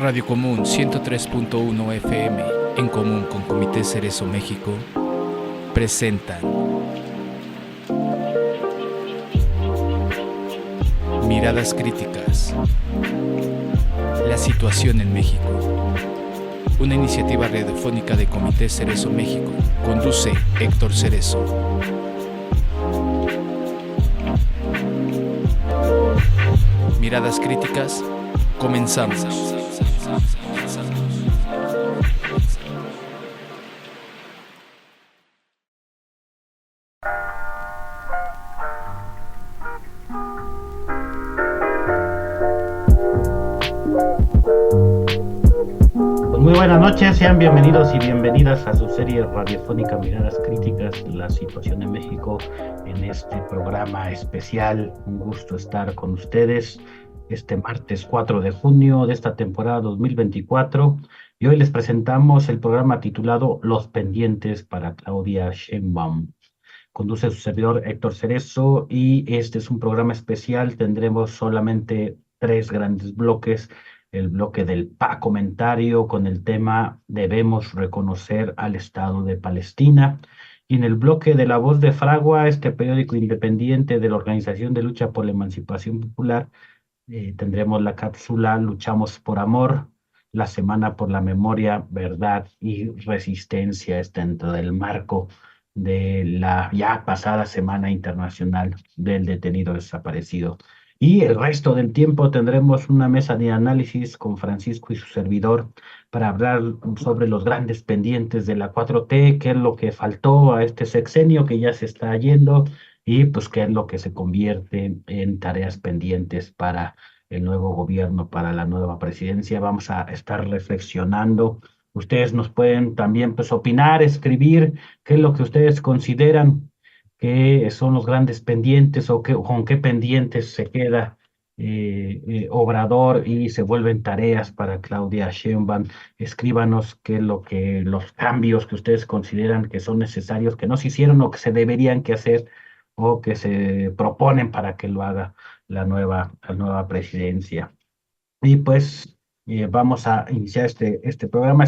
Radio Común 103.1 FM, en común con Comité Cerezo México, presentan Miradas Críticas. La situación en México. Una iniciativa radiofónica de Comité Cerezo México. Conduce Héctor Cerezo. Miradas Críticas, comenzamos. Muy buenas noches, sean bienvenidos y bienvenidas a su serie radiofónica Miradas Críticas, la situación en México, en este programa especial. Un gusto estar con ustedes este martes 4 de junio de esta temporada 2024, y hoy les presentamos el programa titulado Los Pendientes para Claudia Sheinbaum. Conduce su servidor Héctor Cerezo, y este es un programa especial. Tendremos solamente 3 grandes bloques. El bloque del comentario con el tema Debemos reconocer al Estado de Palestina. Y en el bloque de La Voz de Fragua, este periódico independiente de la Organización de Lucha por la Emancipación Popular, tendremos la cápsula Luchamos por Amor, la Semana por la Memoria, Verdad y Resistencia. Dentro del marco de la ya pasada Semana Internacional del Detenido Desaparecido. Y el resto del tiempo tendremos una mesa de análisis con Francisco y su servidor para hablar sobre los grandes pendientes de la 4T, qué es lo que faltó a este sexenio que ya se está yendo, y pues qué es lo que se convierte en tareas pendientes para el nuevo gobierno, para la nueva presidencia. Vamos a estar reflexionando. Ustedes nos pueden también pues opinar, escribir qué es lo que ustedes consideran que son los grandes pendientes, o con qué pendientes se queda Obrador y se vuelven tareas para Claudia Sheinbaum. Escríbanos qué es los cambios que ustedes consideran que son necesarios, que no se hicieron o que se deberían que hacer, o que se proponen para que lo haga la nueva presidencia. Y pues vamos a iniciar este programa.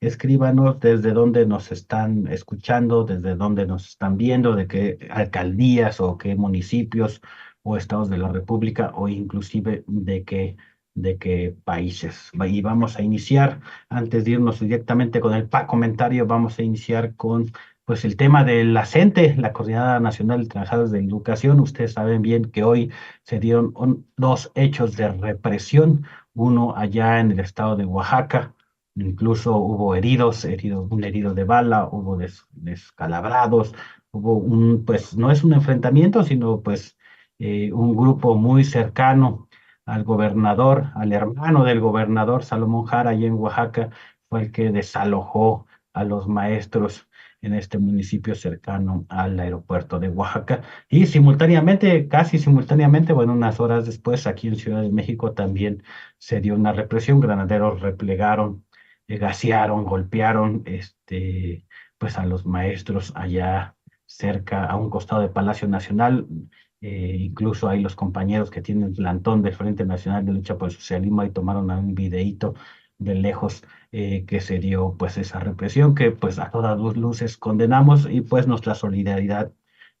Escríbanos desde dónde nos están escuchando, desde dónde nos están viendo, de qué alcaldías o qué municipios o estados de la República, o inclusive de qué países. Y vamos a iniciar, antes de irnos directamente con el comentario, vamos a iniciar con pues el tema de la CENTE, la Coordinadora Nacional de Trabajadores de Educación. Ustedes saben bien que hoy se dieron 2 hechos de represión, uno allá en el estado de Oaxaca. Incluso hubo un herido de bala, hubo descalabrados, pues no es un enfrentamiento, sino pues un grupo muy cercano al gobernador, al hermano del gobernador Salomón Jara, allá en Oaxaca, fue el que desalojó a los maestros en este municipio cercano al aeropuerto de Oaxaca. Y casi simultáneamente, bueno, unas horas después, aquí en Ciudad de México también se dio una represión. Granaderos replegaron, gasearon, golpearon pues a los maestros allá cerca, a un costado del Palacio Nacional. Incluso hay los compañeros que tienen el plantón del Frente Nacional de Lucha por el Socialismo, ahí tomaron un videíto de lejos, que se dio pues esa represión, que pues a todas luces condenamos, y pues nuestra solidaridad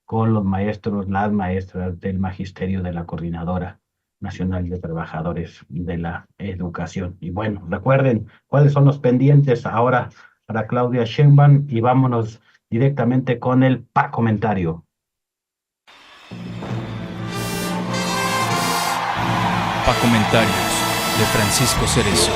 con los maestros, las maestras del magisterio de la Coordinadora Nacional de Trabajadores de la Educación. Y bueno, recuerden cuáles son los pendientes ahora para Claudia Sheinbaum, y vámonos directamente con el comentario. Comentarios de Francisco Cerezo.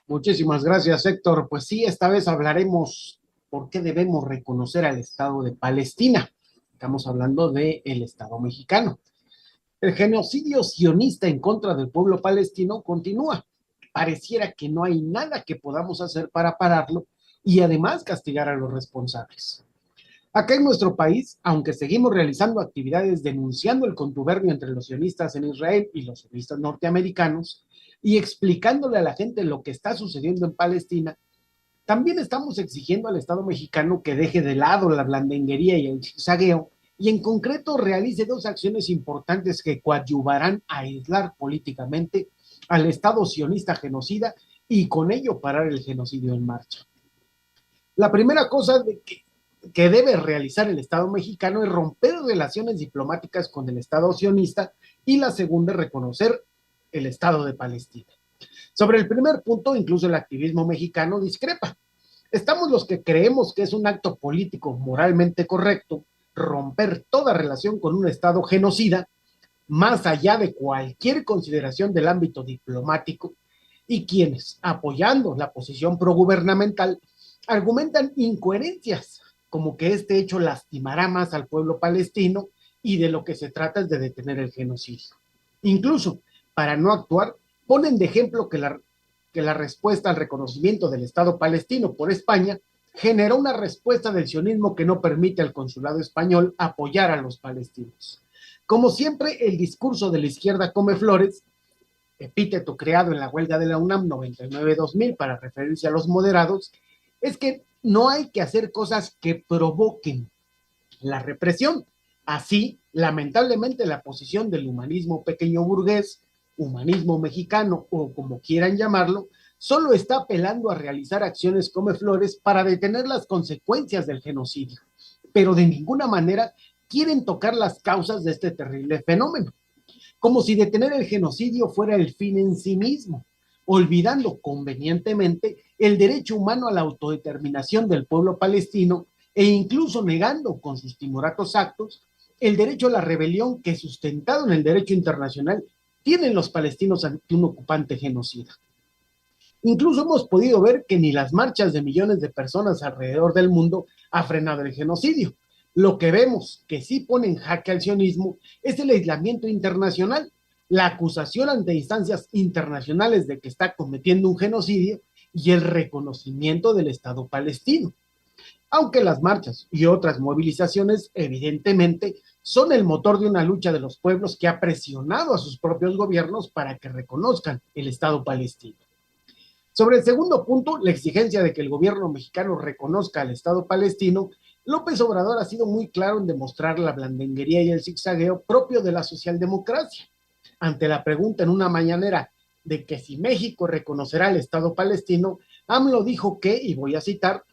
Muchísimas gracias, Héctor. Pues sí, esta vez hablaremos por qué debemos reconocer al Estado de Palestina. Estamos hablando del Estado mexicano. El genocidio sionista en contra del pueblo palestino continúa. Pareciera que no hay nada que podamos hacer para pararlo y además castigar a los responsables. Acá en nuestro país, aunque seguimos realizando actividades denunciando el contubernio entre los sionistas en Israel y los sionistas norteamericanos, y explicándole a la gente lo que está sucediendo en Palestina, También estamos exigiendo al Estado mexicano que deje de lado la blandenguería y el zigzagueo y en concreto realice dos acciones importantes que coadyuvarán a aislar políticamente al Estado sionista genocida y con ello parar el genocidio en marcha. La primera cosa que debe realizar el Estado mexicano es romper relaciones diplomáticas con el Estado sionista y la segunda es reconocer el Estado de Palestina. Sobre el primer punto, incluso el activismo mexicano discrepa. Estamos los que creemos que es un acto político moralmente correcto romper toda relación con un Estado genocida, más allá de cualquier consideración del ámbito diplomático, y quienes, apoyando la posición progubernamental, argumentan incoherencias, como que este hecho lastimará más al pueblo palestino y de lo que se trata es de detener el genocidio. Incluso, para no actuar, ponen de ejemplo que la respuesta al reconocimiento del Estado palestino por España generó una respuesta del sionismo que no permite al consulado español apoyar a los palestinos. Como siempre, el discurso de la izquierda come flores, epíteto creado en la huelga de la UNAM 99-2000 para referirse a los moderados, es que no hay que hacer cosas que provoquen la represión. Así, lamentablemente, la posición del humanismo pequeño burgués, humanismo mexicano o como quieran llamarlo, solo está apelando a realizar acciones come flores para detener las consecuencias del genocidio, pero de ninguna manera quieren tocar las causas de este terrible fenómeno, como si detener el genocidio fuera el fin en sí mismo, olvidando convenientemente el derecho humano a la autodeterminación del pueblo palestino e incluso negando con sus timoratos actos el derecho a la rebelión que, sustentado en el derecho internacional, tienen los palestinos ante un ocupante genocida. Incluso hemos podido ver que ni las marchas de millones de personas alrededor del mundo ha frenado el genocidio. Lo que vemos que sí pone en jaque al sionismo es el aislamiento internacional, la acusación ante instancias internacionales de que está cometiendo un genocidio y el reconocimiento del Estado palestino. Aunque las marchas y otras movilizaciones evidentemente son el motor de una lucha de los pueblos que ha presionado a sus propios gobiernos para que reconozcan el Estado palestino. Sobre el segundo punto, la exigencia de que el gobierno mexicano reconozca al Estado palestino, López Obrador ha sido muy claro en demostrar la blandenguería y el zigzagueo propio de la socialdemocracia. Ante la pregunta en una mañanera de que si México reconocerá al Estado palestino, AMLO dijo que, y voy a citar,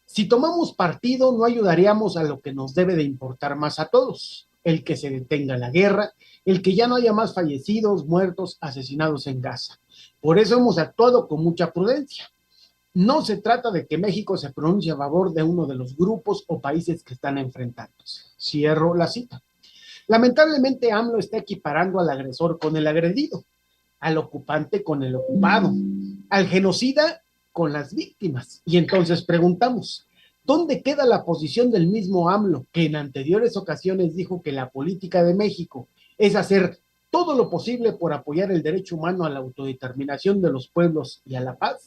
si tomamos partido no ayudaríamos a lo que nos debe de importar más a todos, el que se detenga la guerra, el que ya no haya más fallecidos, muertos, asesinados en Gaza. Por eso hemos actuado con mucha prudencia. No se trata de que México se pronuncie a favor de uno de los grupos o países que están enfrentándose. Cierro la cita. Lamentablemente AMLO está equiparando al agresor con el agredido, al ocupante con el ocupado, al genocida con las víctimas. Y entonces preguntamos, ¿dónde queda la posición del mismo AMLO que en anteriores ocasiones dijo que la política de México es hacer todo lo posible por apoyar el derecho humano a la autodeterminación de los pueblos y a la paz?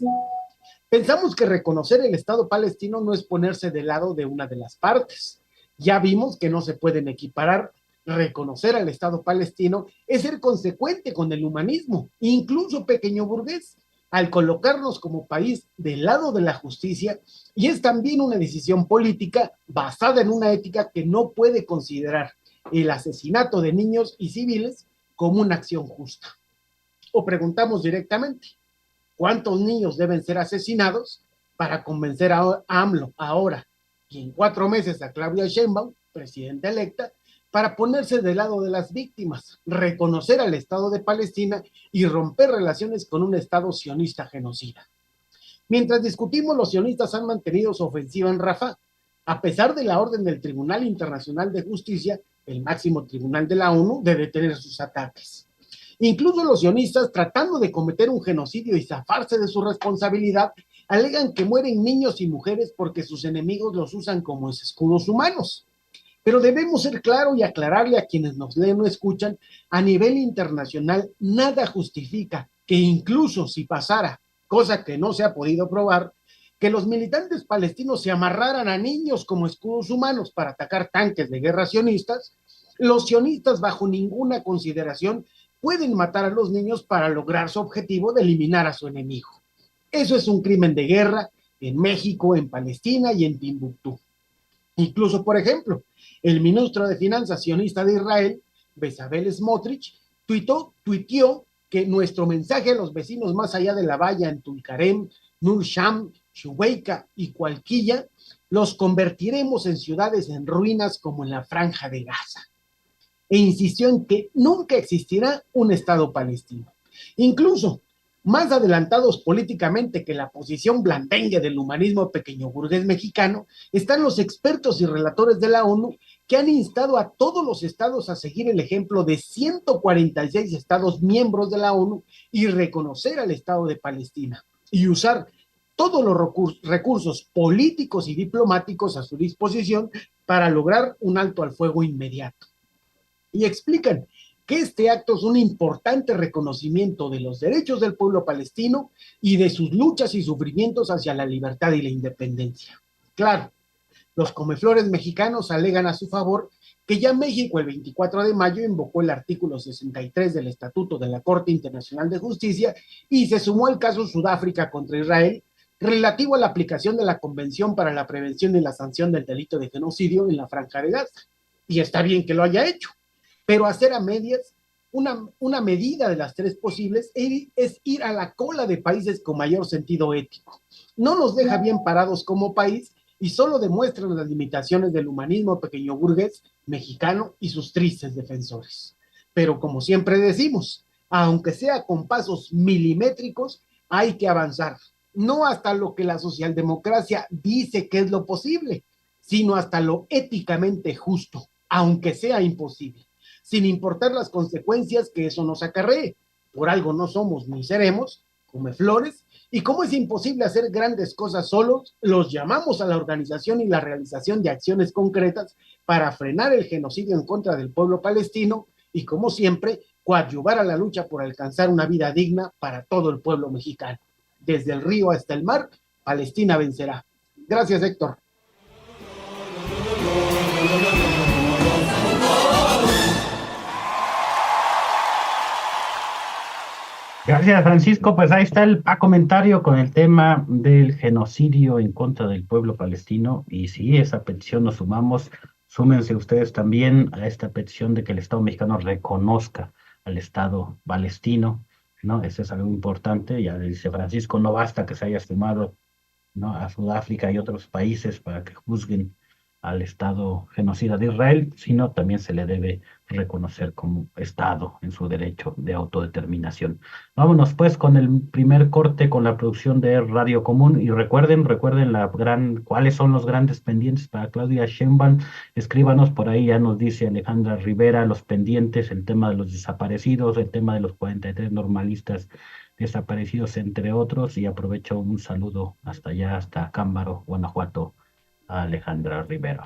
Pensamos que reconocer el Estado palestino no es ponerse del lado de una de las partes. Ya vimos que no se pueden equiparar. Reconocer al Estado palestino es ser consecuente con el humanismo, incluso pequeño burgués, al colocarnos como país del lado de la justicia, y es también una decisión política basada en una ética que no puede considerar el asesinato de niños y civiles como una acción justa. O preguntamos directamente, ¿cuántos niños deben ser asesinados para convencer a AMLO ahora y en 4 meses a Claudia Sheinbaum, presidenta electa, para ponerse del lado de las víctimas, reconocer al Estado de Palestina y romper relaciones con un Estado sionista genocida? Mientras discutimos, los sionistas han mantenido su ofensiva en Rafah, a pesar de la orden del Tribunal Internacional de Justicia, el máximo tribunal de la ONU, de detener sus ataques. Incluso los sionistas, tratando de cometer un genocidio y zafarse de su responsabilidad, alegan que mueren niños y mujeres porque sus enemigos los usan como escudos humanos. Pero debemos ser claros y aclararle a quienes nos leen o escuchan, a nivel internacional nada justifica que incluso si pasara, cosa que no se ha podido probar, que los militantes palestinos se amarraran a niños como escudos humanos para atacar tanques de guerra sionistas. Los sionistas bajo ninguna consideración pueden matar a los niños para lograr su objetivo de eliminar a su enemigo. Eso es un crimen de guerra en México, en Palestina y en Timbuktu. Incluso, por ejemplo, el ministro de Finanzas sionista de Israel, Bezalel Smotrich, tuiteó que nuestro mensaje a los vecinos más allá de la valla en Tulkarem, Nur Sham, Shuweika y Cualquilla, los convertiremos en ciudades en ruinas como en la Franja de Gaza. E insistió en que nunca existirá un Estado palestino. Incluso, más adelantados políticamente que la posición blandengue del humanismo pequeño burgués mexicano, están los expertos y relatores de la ONU que han instado a todos los estados a seguir el ejemplo de 146 estados miembros de la ONU y reconocer al Estado de Palestina y usar todos los recursos políticos y diplomáticos a su disposición para lograr un alto al fuego inmediato. Y explican que este acto es un importante reconocimiento de los derechos del pueblo palestino y de sus luchas y sufrimientos hacia la libertad y la independencia. Claro, los comeflores mexicanos alegan a su favor que ya México el 24 de mayo invocó el artículo 63 del Estatuto de la Corte Internacional de Justicia y se sumó al caso Sudáfrica contra Israel relativo a la aplicación de la Convención para la Prevención y la Sanción del Delito de Genocidio en la Franja de Gaza. Y está bien que lo haya hecho, pero hacer a medias una medida de las tres posibles es ir a la cola de países con mayor sentido ético. No nos deja bien parados como país y solo demuestran las limitaciones del humanismo pequeño burgués mexicano y sus tristes defensores. Pero como siempre decimos, aunque sea con pasos milimétricos, hay que avanzar. No hasta lo que la socialdemocracia dice que es lo posible, sino hasta lo éticamente justo, aunque sea imposible, sin importar las consecuencias que eso nos acarree. Por algo no somos ni seremos comeflores, y como es imposible hacer grandes cosas solos, los llamamos a la organización y la realización de acciones concretas para frenar el genocidio en contra del pueblo palestino y, como siempre, coadyuvar a la lucha por alcanzar una vida digna para todo el pueblo mexicano. Desde el río hasta el mar, Palestina vencerá. Gracias, Héctor. Gracias, Francisco. Pues ahí está el comentario con el tema del genocidio en contra del pueblo palestino. Y sí, esa petición nos sumamos. Súmense ustedes también a esta petición de que el Estado mexicano reconozca al Estado palestino, ¿no? Eso es algo importante. Ya dice Francisco, no basta que se haya sumado, ¿no?, a Sudáfrica y otros países para que juzguen al Estado genocida de Israel, sino también se le debe reconocer como Estado en su derecho de autodeterminación. Vámonos pues con el primer corte con la producción de Radio Común y recuerden cuáles son los grandes pendientes para Claudia Sheinbaum. Escríbanos por ahí, ya nos dice Alejandra Rivera, los pendientes, el tema de los desaparecidos, el tema de los 43 normalistas desaparecidos, entre otros, y aprovecho un saludo hasta allá, hasta Cámbaro, Guanajuato, a Alejandra Rivera.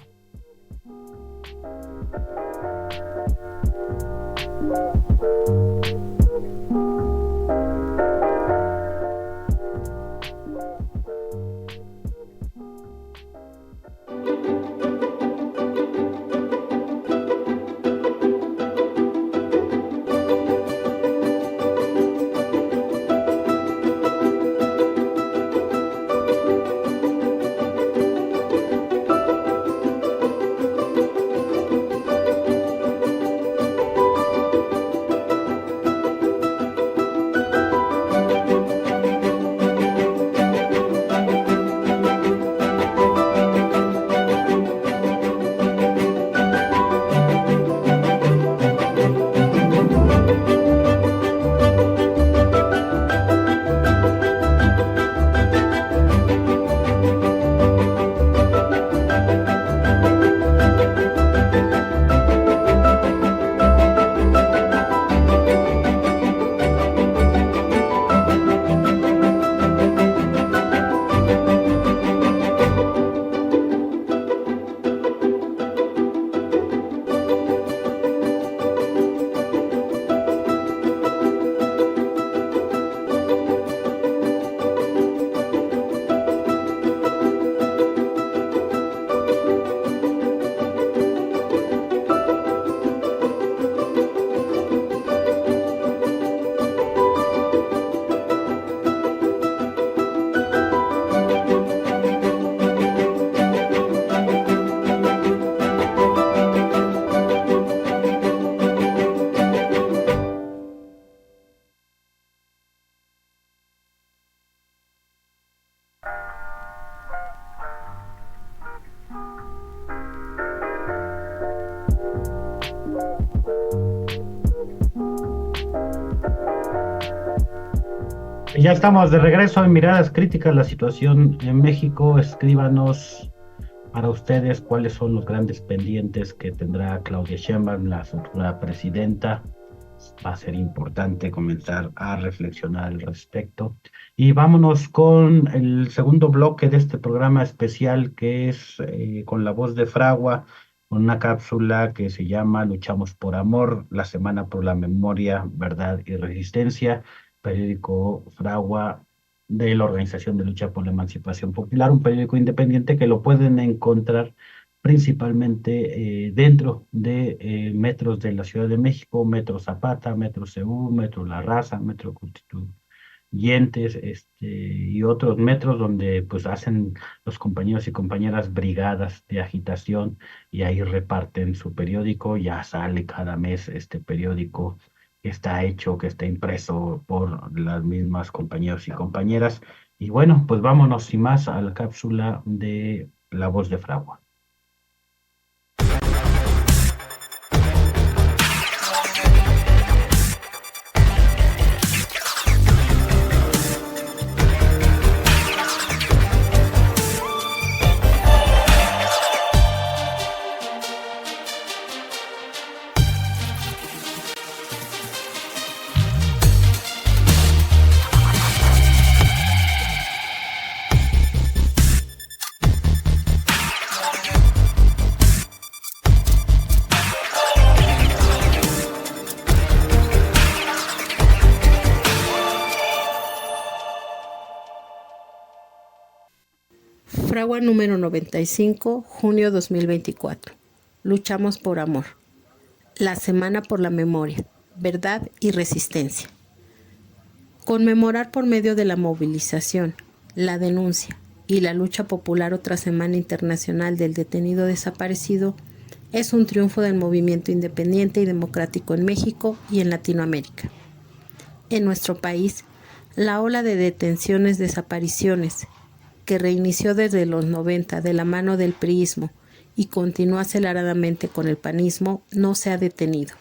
Ya estamos de regreso en Miradas Críticas, la situación en México. Escríbanos para ustedes cuáles son los grandes pendientes que tendrá Claudia Sheinbaum, la futura presidenta. Va a ser importante comenzar a reflexionar al respecto. Y vámonos con el segundo bloque de este programa especial, que es con la voz de Fragua, con una cápsula que se llama Luchamos por Amor, la Semana por la Memoria, Verdad y Resistencia, periódico Fragua de la Organización de Lucha por la Emancipación Popular, un periódico independiente que lo pueden encontrar principalmente dentro de metros de la Ciudad de México, Metro Zapata, Metro CU, Metro La Raza, Metro Constituyentes, y otros metros donde pues hacen los compañeros y compañeras brigadas de agitación y ahí reparten su periódico. Ya sale cada mes este periódico que está hecho, que está impreso por las mismas compañeros y compañeras. Y bueno, pues vámonos sin más a la cápsula de La Voz de Fragua. Fragua número 95, junio 2024. Luchamos por amor. La Semana por la Memoria, Verdad y Resistencia. Conmemorar por medio de la movilización, la denuncia y la lucha popular otra Semana Internacional del Detenido Desaparecido es un triunfo del movimiento independiente y democrático en México y en Latinoamérica. En nuestro país, la ola de detenciones, desapariciones, que reinició desde los 90 de la mano del priismo y continúa aceleradamente con el panismo, no se ha detenido.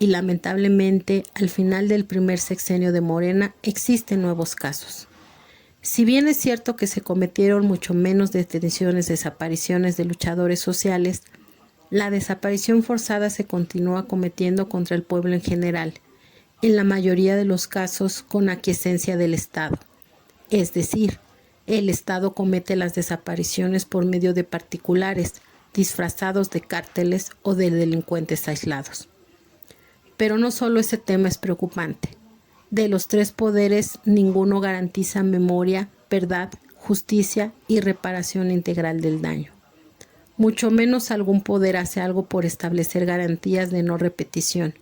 Y lamentablemente, al final del primer sexenio de Morena, existen nuevos casos. Si bien es cierto que se cometieron mucho menos detenciones, desapariciones de luchadores sociales, la desaparición forzada se continúa cometiendo contra el pueblo en general, en la mayoría de los casos con aquiescencia del Estado. Es decir, el Estado comete las desapariciones por medio de particulares, disfrazados de cárteles o de delincuentes aislados. Pero no solo ese tema es preocupante. De los tres poderes, ninguno garantiza memoria, verdad, justicia y reparación integral del daño. Mucho menos algún poder hace algo por establecer garantías de no repetición,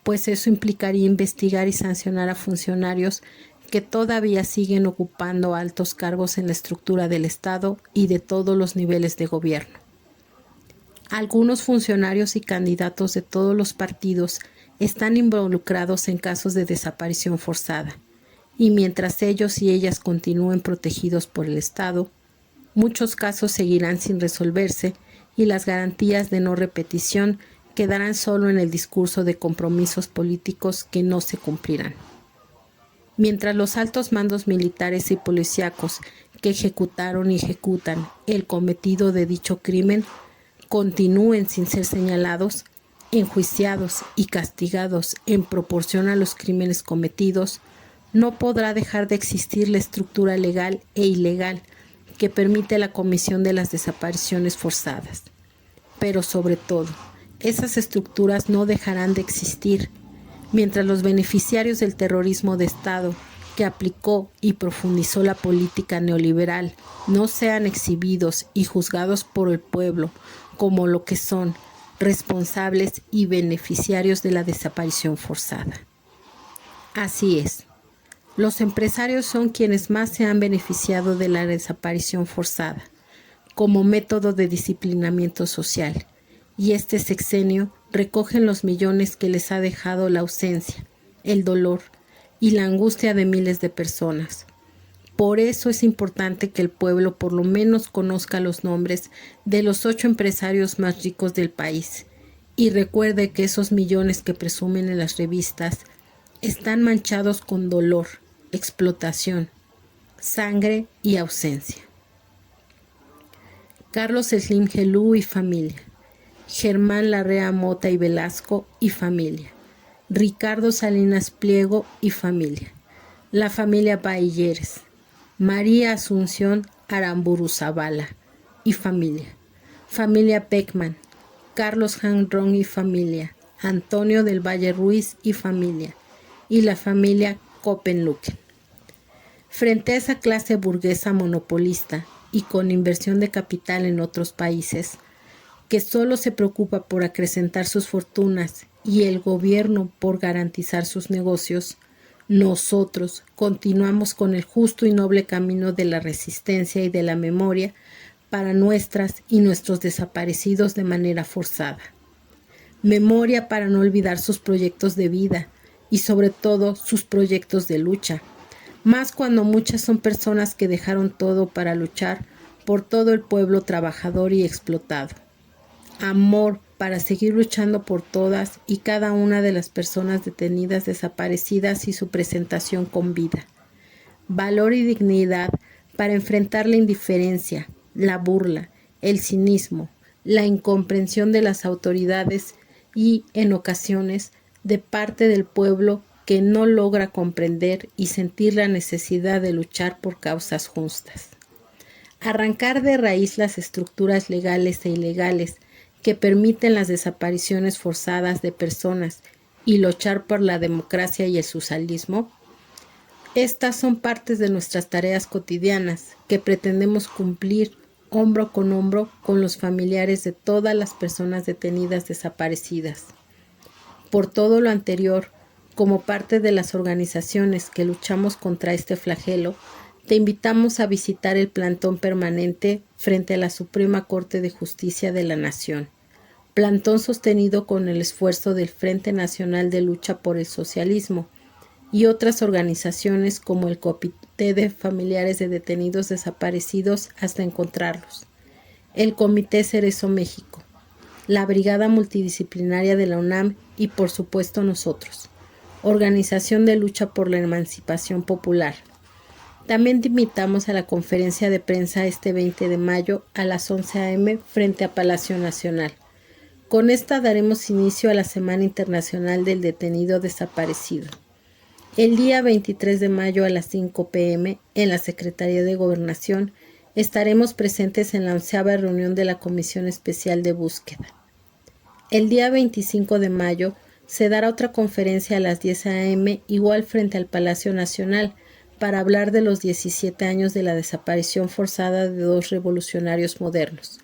pues eso implicaría investigar y sancionar a funcionarios que todavía siguen ocupando altos cargos en la estructura del Estado y de todos los niveles de gobierno. Algunos funcionarios y candidatos de todos los partidos están involucrados en casos de desaparición forzada, y mientras ellos y ellas continúen protegidos por el Estado, muchos casos seguirán sin resolverse y las garantías de no repetición quedarán solo en el discurso de compromisos políticos que no se cumplirán. Mientras los altos mandos militares y policíacos que ejecutaron y ejecutan el cometido de dicho crimen continúen sin ser señalados, enjuiciados y castigados en proporción a los crímenes cometidos, no podrá dejar de existir la estructura legal e ilegal que permite la comisión de las desapariciones forzadas. Pero sobre todo, esas estructuras no dejarán de existir mientras los beneficiarios del terrorismo de Estado que aplicó y profundizó la política neoliberal no sean exhibidos y juzgados por el pueblo como lo que son, responsables y beneficiarios de la desaparición forzada. Así es, los empresarios son quienes más se han beneficiado de la desaparición forzada como método de disciplinamiento social, y este sexenio recogen los millones que les ha dejado la ausencia, el dolor y la angustia de miles de personas. Por eso es importante que el pueblo por lo menos conozca los nombres de los 8 empresarios más ricos del país y recuerde que esos millones que presumen en las revistas están manchados con dolor, explotación, sangre y ausencia. Carlos Slim Gelú y familia. Germán Larrea Mota y Velasco y familia. Ricardo Salinas Pliego y familia. La familia Bailleres. María Asunción Aramburu Zavala y familia. Familia Beckman. Carlos Hanron y familia. Antonio del Valle Ruiz y familia. Y la familia Copenlucken. Frente a esa clase burguesa monopolista y con inversión de capital en otros países, que solo se preocupa por acrecentar sus fortunas y el gobierno por garantizar sus negocios, nosotros continuamos con el justo y noble camino de la resistencia y de la memoria para nuestras y nuestros desaparecidos de manera forzada. Memoria para no olvidar sus proyectos de vida y sobre todo sus proyectos de lucha, más cuando muchas son personas que dejaron todo para luchar por todo el pueblo trabajador y explotado. Amor para seguir luchando por todas y cada una de las personas detenidas, desaparecidas y su presentación con vida. Valor y dignidad para enfrentar la indiferencia, la burla, el cinismo, la incomprensión de las autoridades y, en ocasiones, de parte del pueblo que no logra comprender y sentir la necesidad de luchar por causas justas. Arrancar de raíz las estructuras legales e ilegales que permiten las desapariciones forzadas de personas y luchar por la democracia y el socialismo. Estas son partes de nuestras tareas cotidianas que pretendemos cumplir hombro con los familiares de todas las personas detenidas desaparecidas. Por todo lo anterior, como parte de las organizaciones que luchamos contra este flagelo, te invitamos a visitar el plantón permanente frente a la Suprema Corte de Justicia de la Nación. Plantón sostenido con el esfuerzo del Frente Nacional de Lucha por el Socialismo y otras organizaciones como el Comité de Familiares de Detenidos Desaparecidos hasta encontrarlos, el Comité Cerezo México, la Brigada Multidisciplinaria de la UNAM y por supuesto nosotros, Organización de Lucha por la Emancipación Popular. También te invitamos a la conferencia de prensa este 20 de mayo a las 11 a.m. frente a Palacio Nacional. Con esta daremos inicio a la Semana Internacional del Detenido Desaparecido. El día 23 de mayo a las 5 p.m. en la Secretaría de Gobernación estaremos presentes en la 11ª reunión de la Comisión Especial de Búsqueda. El día 25 de mayo se dará otra conferencia a las 10 a.m. igual frente al Palacio Nacional para hablar de los 17 años de la desaparición forzada de dos revolucionarios modernos,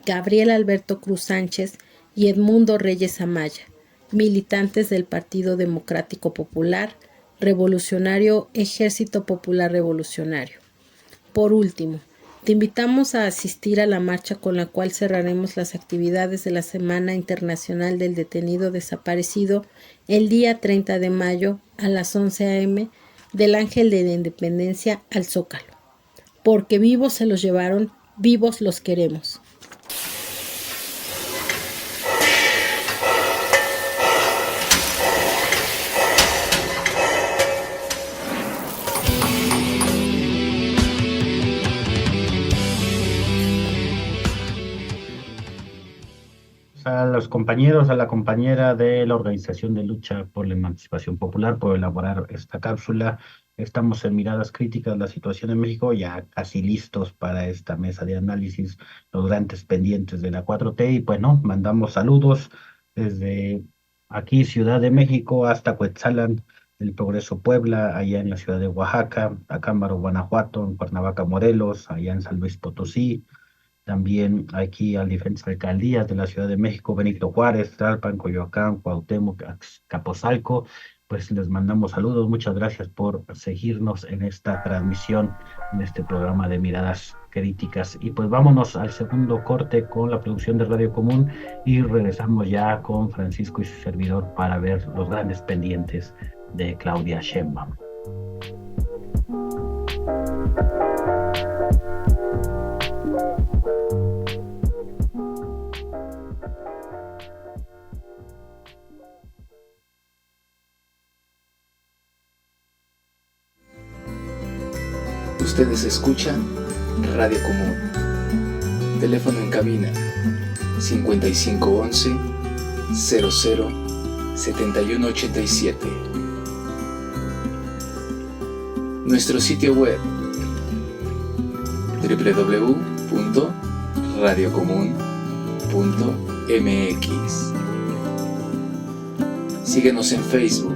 Gabriel Alberto Cruz Sánchez y Edmundo Reyes Amaya, militantes del Partido Democrático Popular, Revolucionario Ejército Popular Revolucionario. Por último, te invitamos a asistir a la marcha con la cual cerraremos las actividades de la Semana Internacional del Detenido Desaparecido el día 30 de mayo a las 11 a.m. del Ángel de la Independencia al Zócalo. Porque vivos se los llevaron, vivos los queremos. A los compañeros, a la compañera de la Organización de Lucha por la Emancipación Popular por elaborar esta cápsula. Estamos en Miradas Críticas, la situación en México, ya casi listos para esta mesa de análisis, los grandes pendientes de la 4T. Y bueno, mandamos saludos desde aquí, Ciudad de México, hasta Cuetzalan, el Progreso Puebla, allá en la ciudad de Oaxaca, Acámbaro, Guanajuato, en Cuernavaca, Morelos, allá en San Luis Potosí. También aquí a diferentes alcaldías de la Ciudad de México, Benito Juárez, Tlalpan, Coyoacán, Cuauhtémoc, Capozalco. Pues les mandamos saludos. Muchas gracias por seguirnos en esta transmisión, en este programa de Miradas Críticas. Y pues vámonos al segundo corte con la producción de Radio Común y regresamos ya con Francisco y su servidor para ver los grandes pendientes de Claudia Sheinbaum. Ustedes escuchan Radio Común. Teléfono en cabina 5511 00 7187. Nuestro sitio web www.radiocomún.mx. Síguenos en Facebook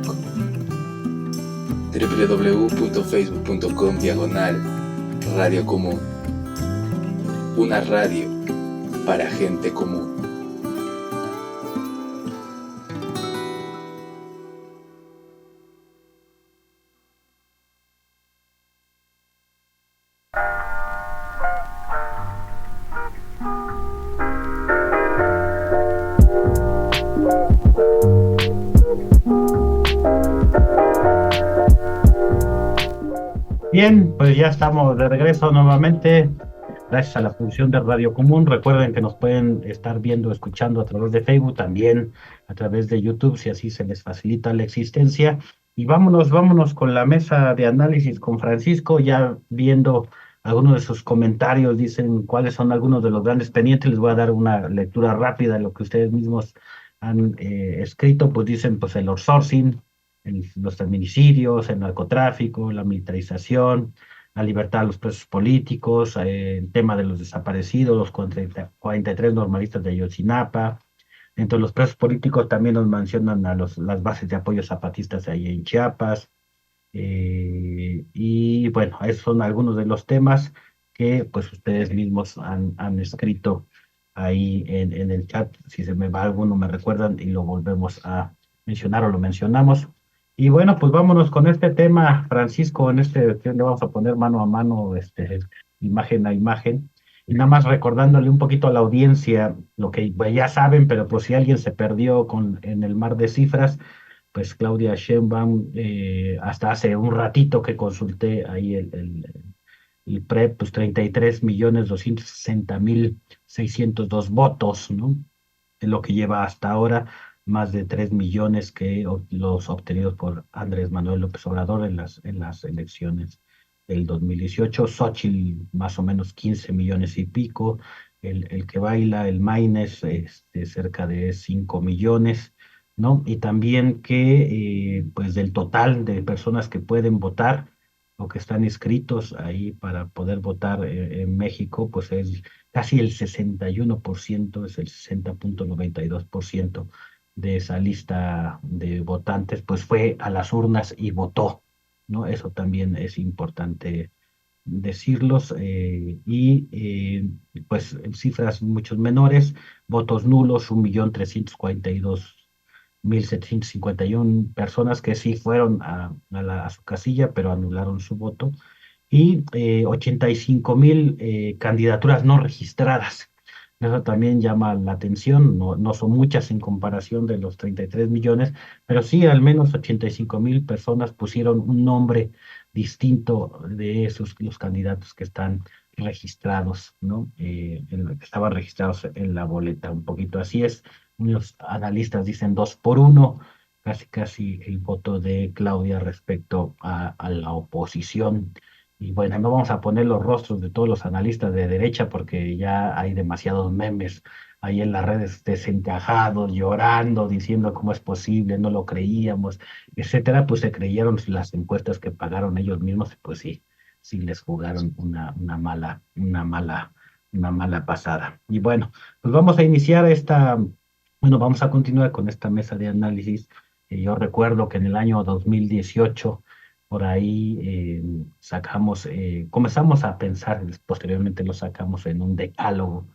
www.facebook.com/Radio Común. Una radio para gente común. Bien, pues ya estamos de regreso nuevamente, gracias a la función de Radio Común. Recuerden que nos pueden estar viendo, escuchando a través de Facebook, también a través de YouTube, si así se les facilita la existencia. Y vámonos con la mesa de análisis con Francisco, ya viendo algunos de sus comentarios, dicen cuáles son algunos de los grandes pendientes. Les voy a dar una lectura rápida de lo que ustedes mismos han escrito. Pues dicen, pues el outsourcing, los feminicidios, el narcotráfico, la militarización, la libertad de los presos políticos, el tema de los desaparecidos, los 43 normalistas de Ayotzinapa. Entre los presos políticos también nos mencionan a las bases de apoyo zapatistas ahí en Chiapas. Y bueno, esos son algunos de los temas que pues ustedes mismos han escrito ahí en el chat. Si se me va alguno, me recuerdan y lo volvemos a mencionar o lo mencionamos. Y bueno, pues vámonos con este tema, Francisco, en este que le vamos a poner mano a mano, imagen a imagen, y nada más recordándole un poquito a la audiencia lo que pues, ya saben, pero por si alguien se perdió en el mar de cifras, pues Claudia Sheinbaum, hasta hace un ratito que consulté ahí el PREP, pues 33.260.602 votos, ¿no? Es lo que lleva hasta ahora, más de 3 millones que los obtenidos por Andrés Manuel López Obrador en las elecciones del 2018. Xochitl, más o menos 15 millones y pico. El que baila, el Maines, cerca de 5 millones, ¿no? Y también que, pues, del total de personas que pueden votar o que están inscritos ahí para poder votar en México, pues es casi el 61%, es el 60.92% de esa lista de votantes, pues fue a las urnas y votó, ¿no? Eso también es importante decirlos. Pues en cifras muchos menores, votos nulos, 1.342.751 personas que sí fueron a su casilla, pero anularon su voto, y 85.000 candidaturas no registradas. Eso también llama la atención, no son muchas en comparación de los 33 millones, pero sí al menos 85.000 personas pusieron un nombre distinto de los candidatos que están registrados, ¿no? Que estaban registrados en la boleta, un poquito así es. Unos analistas dicen 2-1, casi el voto de Claudia respecto a la oposición. Y bueno, no vamos a poner los rostros de todos los analistas de derecha porque ya hay demasiados memes ahí en las redes desencajados, llorando, diciendo cómo es posible, no lo creíamos, etcétera. Pues se creyeron las encuestas que pagaron ellos mismos, pues sí les jugaron una mala pasada. Y bueno, pues vamos a iniciar vamos a continuar con esta mesa de análisis. Yo recuerdo que en el año 2018 por ahí comenzamos a pensar, posteriormente lo sacamos en un decálogo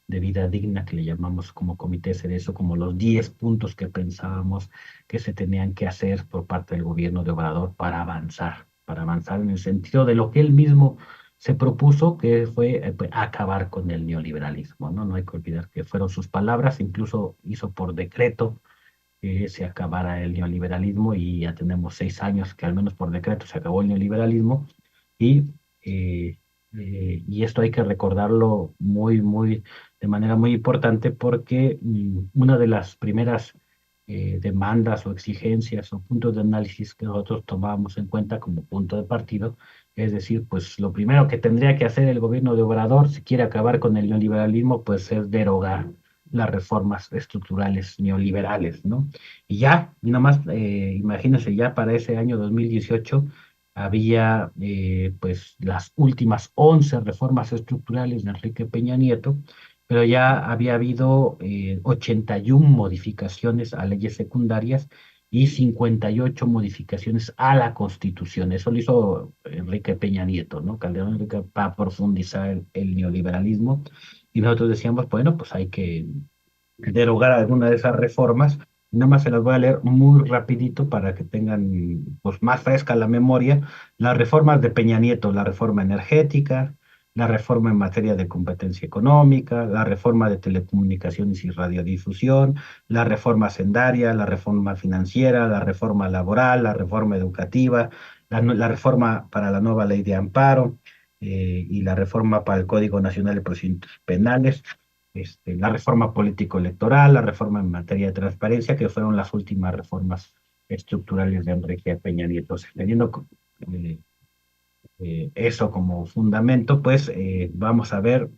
de vida digna que le llamamos como Comité Cerezo, como los 10 puntos que pensábamos que se tenían que hacer por parte del gobierno de Obrador para avanzar en el sentido de lo que él mismo se propuso, que fue pues, acabar con el neoliberalismo, ¿no? No hay que olvidar que fueron sus palabras, incluso hizo por decreto que se acabara el neoliberalismo, y ya tenemos 6 años que al menos por decreto se acabó el neoliberalismo, y, y esto hay que recordarlo de manera muy importante porque una de las primeras demandas o exigencias o puntos de análisis que nosotros tomábamos en cuenta como punto de partido Es decir, pues lo primero que tendría que hacer el gobierno de Obrador, si quiere acabar con el neoliberalismo, pues es derogar las reformas estructurales neoliberales, ¿no? Y ya, nomás, imagínense, ya para ese año 2018 había pues las últimas 11 reformas estructurales de Enrique Peña Nieto, pero ya había habido 81 modificaciones a leyes secundarias y 58 modificaciones a la Constitución. Eso lo hizo Enrique Peña Nieto, ¿no? Calderón Enrique para profundizar el neoliberalismo. Y nosotros decíamos, bueno, pues hay que derogar alguna de esas reformas. Nada más se las voy a leer muy rapidito para que tengan pues, más fresca la memoria. Las reformas de Peña Nieto, la reforma energética, la reforma en materia de competencia económica, la reforma de telecomunicaciones y radiodifusión, la reforma sendaria, la reforma financiera, la reforma laboral, la reforma educativa, la reforma para la nueva ley de amparo y la reforma para el Código Nacional de Procedimientos Penales, la reforma político-electoral, la reforma en materia de transparencia, que fueron las últimas reformas estructurales de Enrique Peña Nieto. Teniendo eh, eso como fundamento, pues vamos a ver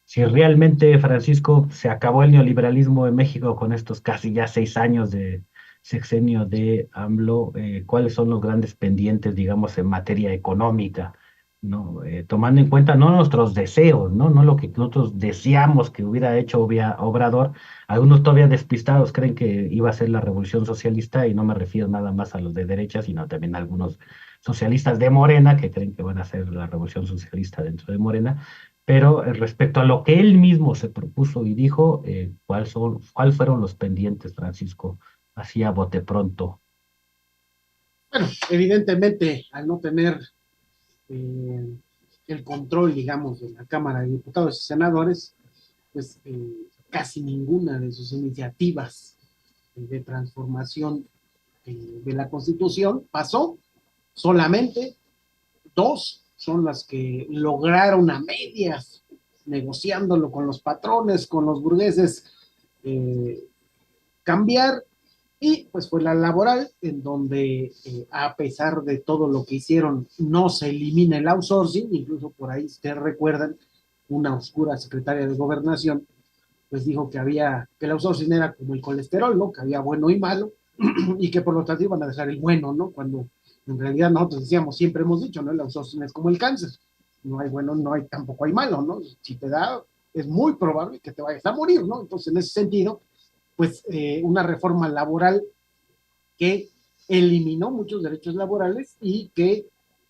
si realmente, Francisco, se acabó el neoliberalismo en México con estos casi ya 6 años de sexenio de AMLO. ¿Cuáles son los grandes pendientes, digamos, en materia económica? ¿No? Tomando en cuenta no nuestros deseos, ¿no? No lo que nosotros deseamos que hubiera hecho Obrador. Algunos todavía despistados creen que iba a ser la revolución socialista, y no me refiero nada más a los de derecha, sino también a algunos socialistas de Morena que creen que van a hacer la revolución socialista dentro de Morena. Pero respecto a lo que él mismo se propuso y dijo, ¿cuál fueron los pendientes, Francisco? Así a bote pronto. Bueno, evidentemente, al no tener eh, el control, digamos, de la Cámara de Diputados y Senadores, pues casi ninguna de sus iniciativas de transformación de la Constitución pasó. Solamente dos son las que lograron a medias, negociándolo con los patrones, con los burgueses, eh, cambiar. Y pues fue la laboral, en donde a pesar de todo lo que hicieron, no se elimina el outsourcing. Incluso por ahí, ustedes recuerdan, una oscura secretaria de Gobernación pues dijo que el outsourcing era como el colesterol, ¿no? Que había bueno y malo, y que por lo tanto iban a dejar el bueno, ¿no? Cuando en realidad nosotros decíamos, siempre hemos dicho, ¿no? El outsourcing es como el cáncer, no hay bueno, no hay, tampoco hay malo, ¿no? Si te da, es muy probable que te vayas a morir, ¿no? Entonces, en ese sentido, pues una reforma laboral que eliminó muchos derechos laborales y que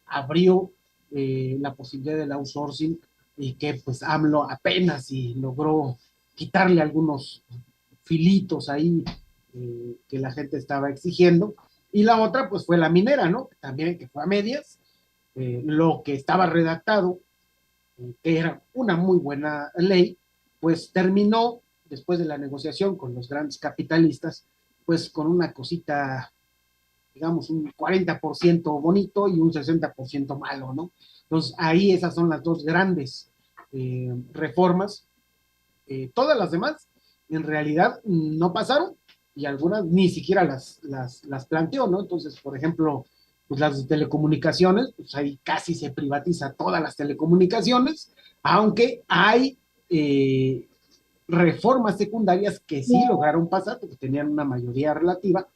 abrió la posibilidad del outsourcing, y que pues AMLO apenas y logró quitarle algunos filitos ahí que la gente estaba exigiendo. Y la otra pues fue la minera, ¿no? También, que fue a medias. Lo que estaba redactado, que era una muy buena ley, pues terminó después de la negociación con los grandes capitalistas, pues con una cosita, digamos, un 40% bonito y un 60% malo, ¿no? Entonces, ahí esas son las dos grandes reformas. Todas las demás, en realidad, no pasaron, y algunas ni siquiera las planteó, ¿no? Entonces, por ejemplo, pues las telecomunicaciones, pues ahí casi se privatiza todas las telecomunicaciones, aunque hay reformas secundarias que sí lograron pasar porque tenían una mayoría relativa,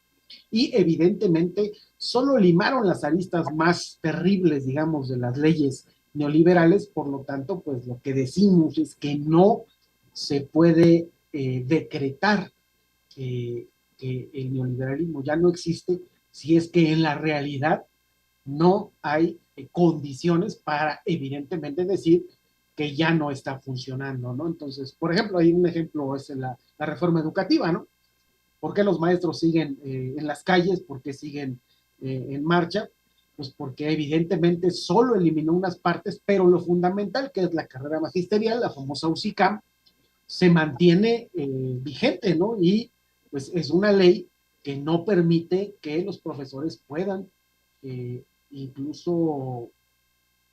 y evidentemente solo limaron las aristas más terribles, digamos, de las leyes neoliberales. Por lo tanto, pues lo que decimos es que no se puede decretar que el neoliberalismo ya no existe si es que en la realidad no hay condiciones para evidentemente decir que ya no está funcionando, ¿no? Entonces, por ejemplo, hay un ejemplo, es la reforma educativa, ¿no? ¿Por qué los maestros siguen en las calles? ¿Por qué siguen en marcha? Pues porque evidentemente solo eliminó unas partes, pero lo fundamental, que es la carrera magisterial, la famosa UCICAM, se mantiene vigente, ¿no? Y pues es una ley que no permite que los profesores puedan incluso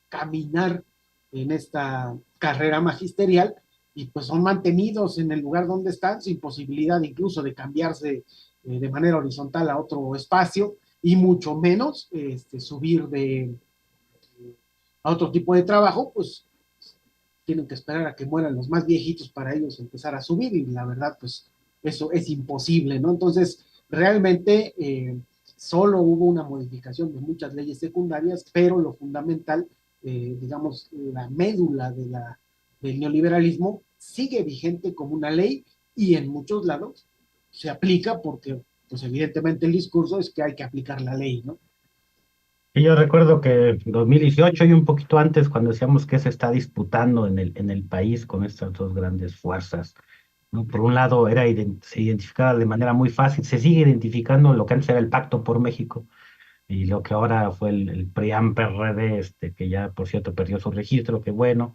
caminar en esta carrera magisterial, y pues son mantenidos en el lugar donde están, sin posibilidad incluso de cambiarse de manera horizontal a otro espacio, y mucho menos subir a otro tipo de trabajo, pues tienen que esperar a que mueran los más viejitos para ellos empezar a subir y la verdad, pues eso es imposible, ¿no? Entonces, realmente solo hubo una modificación de muchas leyes secundarias, pero lo fundamental, digamos, la médula del neoliberalismo sigue vigente como una ley y en muchos lados se aplica porque, pues evidentemente el discurso es que hay que aplicar la ley, ¿no? Y yo recuerdo que en 2018 y un poquito antes, cuando decíamos que se está disputando en el país con estas dos grandes fuerzas, ¿no? Por un lado, se identificaba de manera muy fácil, se sigue identificando lo que antes era el Pacto por México y lo que ahora fue el PRIAM-PRD, que ya, por cierto, perdió su registro, que bueno,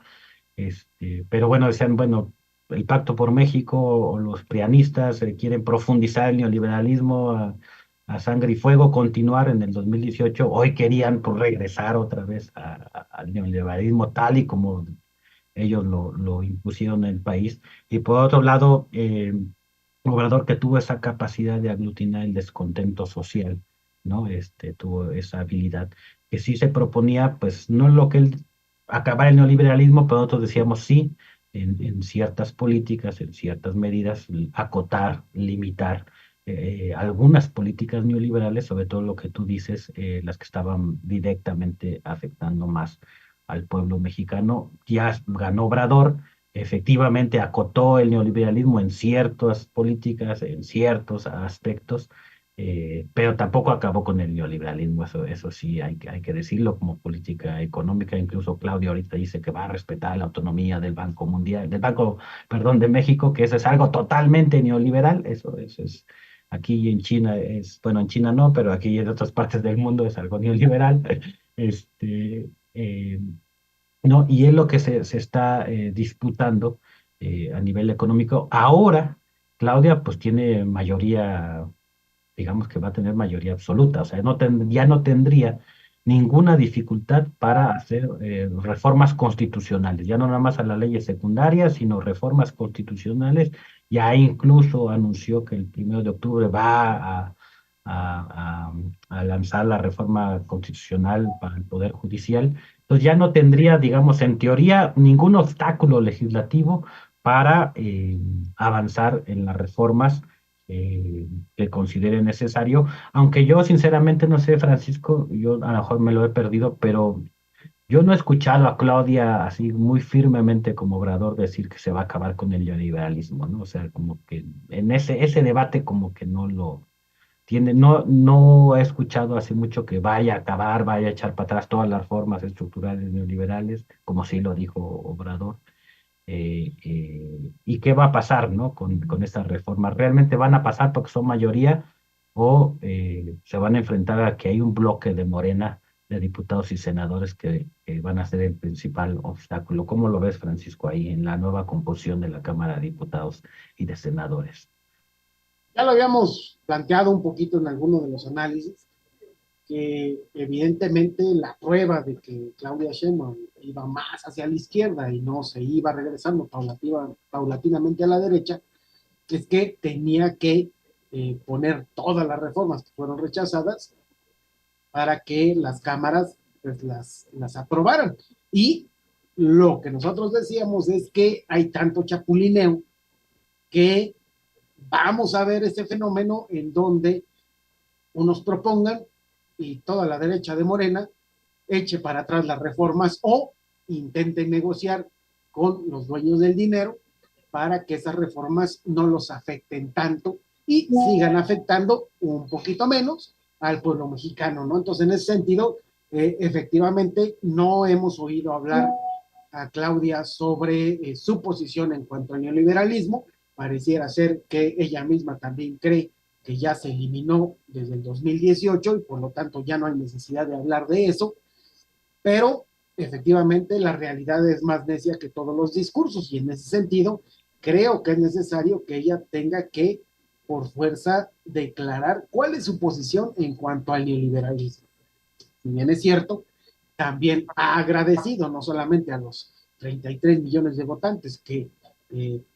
pero bueno, decían, bueno, el Pacto por México o los prianistas quieren profundizar el neoliberalismo a sangre y fuego, continuar en el 2018. Hoy querían pues, regresar otra vez al neoliberalismo tal y como ellos lo impusieron en el país. Y por otro lado, Obrador que tuvo esa capacidad de aglutinar el descontento social, ¿no? Tuvo esa habilidad que sí se proponía, pues no lo que él acabar el neoliberalismo, pero nosotros decíamos sí, en ciertas políticas, en ciertas medidas, acotar, limitar algunas políticas neoliberales, sobre todo lo que tú dices, las que estaban directamente afectando más al pueblo mexicano. Ya ganó Obrador, efectivamente acotó el neoliberalismo en ciertas políticas, en ciertos aspectos, pero tampoco acabó con el neoliberalismo, eso sí hay que decirlo como política económica. Incluso Claudia ahorita dice que va a respetar la autonomía del Banco Mundial, del Banco, perdón, de México, que eso es algo totalmente neoliberal, eso es. Aquí en China bueno, en China no, pero aquí en otras partes del mundo es algo neoliberal. Este, eh, ¿No? Y es lo que se está disputando a nivel económico. Ahora, Claudia, pues tiene mayoría, digamos que va a tener mayoría absoluta, o sea, ya no tendría ninguna dificultad para hacer reformas constitucionales, ya no nada más a las leyes secundarias, sino reformas constitucionales. Ya incluso anunció que el 1 de octubre va a lanzar la reforma constitucional para el Poder Judicial. Entonces ya no tendría, digamos, en teoría, ningún obstáculo legislativo para avanzar en las reformas que considere necesario, aunque yo sinceramente no sé, Francisco, yo a lo mejor me lo he perdido, pero yo no he escuchado a Claudia así muy firmemente como Obrador decir que se va a acabar con el neoliberalismo, ¿no? O sea, como que en ese debate como que no lo tiene, no he escuchado hace mucho que vaya a acabar, vaya a echar para atrás todas las formas estructurales neoliberales, como sí lo dijo Obrador. ¿Y qué va a pasar, ¿no? con estas reformas? ¿Realmente van a pasar porque son mayoría o se van a enfrentar a que hay un bloque de Morena de diputados y senadores que van a ser el principal obstáculo? ¿Cómo lo ves, Francisco, ahí en la nueva composición de la Cámara de Diputados y de Senadores? Ya lo habíamos planteado un poquito en alguno de los análisis, que evidentemente la prueba de que Claudia Sheinbaum iba más hacia la izquierda y no se iba regresando paulatinamente a la derecha, es que tenía que poner todas las reformas que fueron rechazadas para que las cámaras pues, las aprobaran. Y lo que nosotros decíamos es que hay tanto chapulineo que vamos a ver ese fenómeno en donde unos propongan y toda la derecha de Morena eche para atrás las reformas o intenten negociar con los dueños del dinero para que esas reformas no los afecten tanto y sigan afectando un poquito menos al pueblo mexicano, ¿no? Entonces, en ese sentido, efectivamente, no hemos oído hablar a Claudia sobre su posición en cuanto al neoliberalismo. Pareciera ser que ella misma también cree que ya se eliminó desde el 2018 y por lo tanto ya no hay necesidad de hablar de eso, pero efectivamente la realidad es más necia que todos los discursos y en ese sentido creo que es necesario que ella tenga que por fuerza declarar cuál es su posición en cuanto al neoliberalismo. Si bien es cierto, también ha agradecido no solamente a los 33 millones de votantes que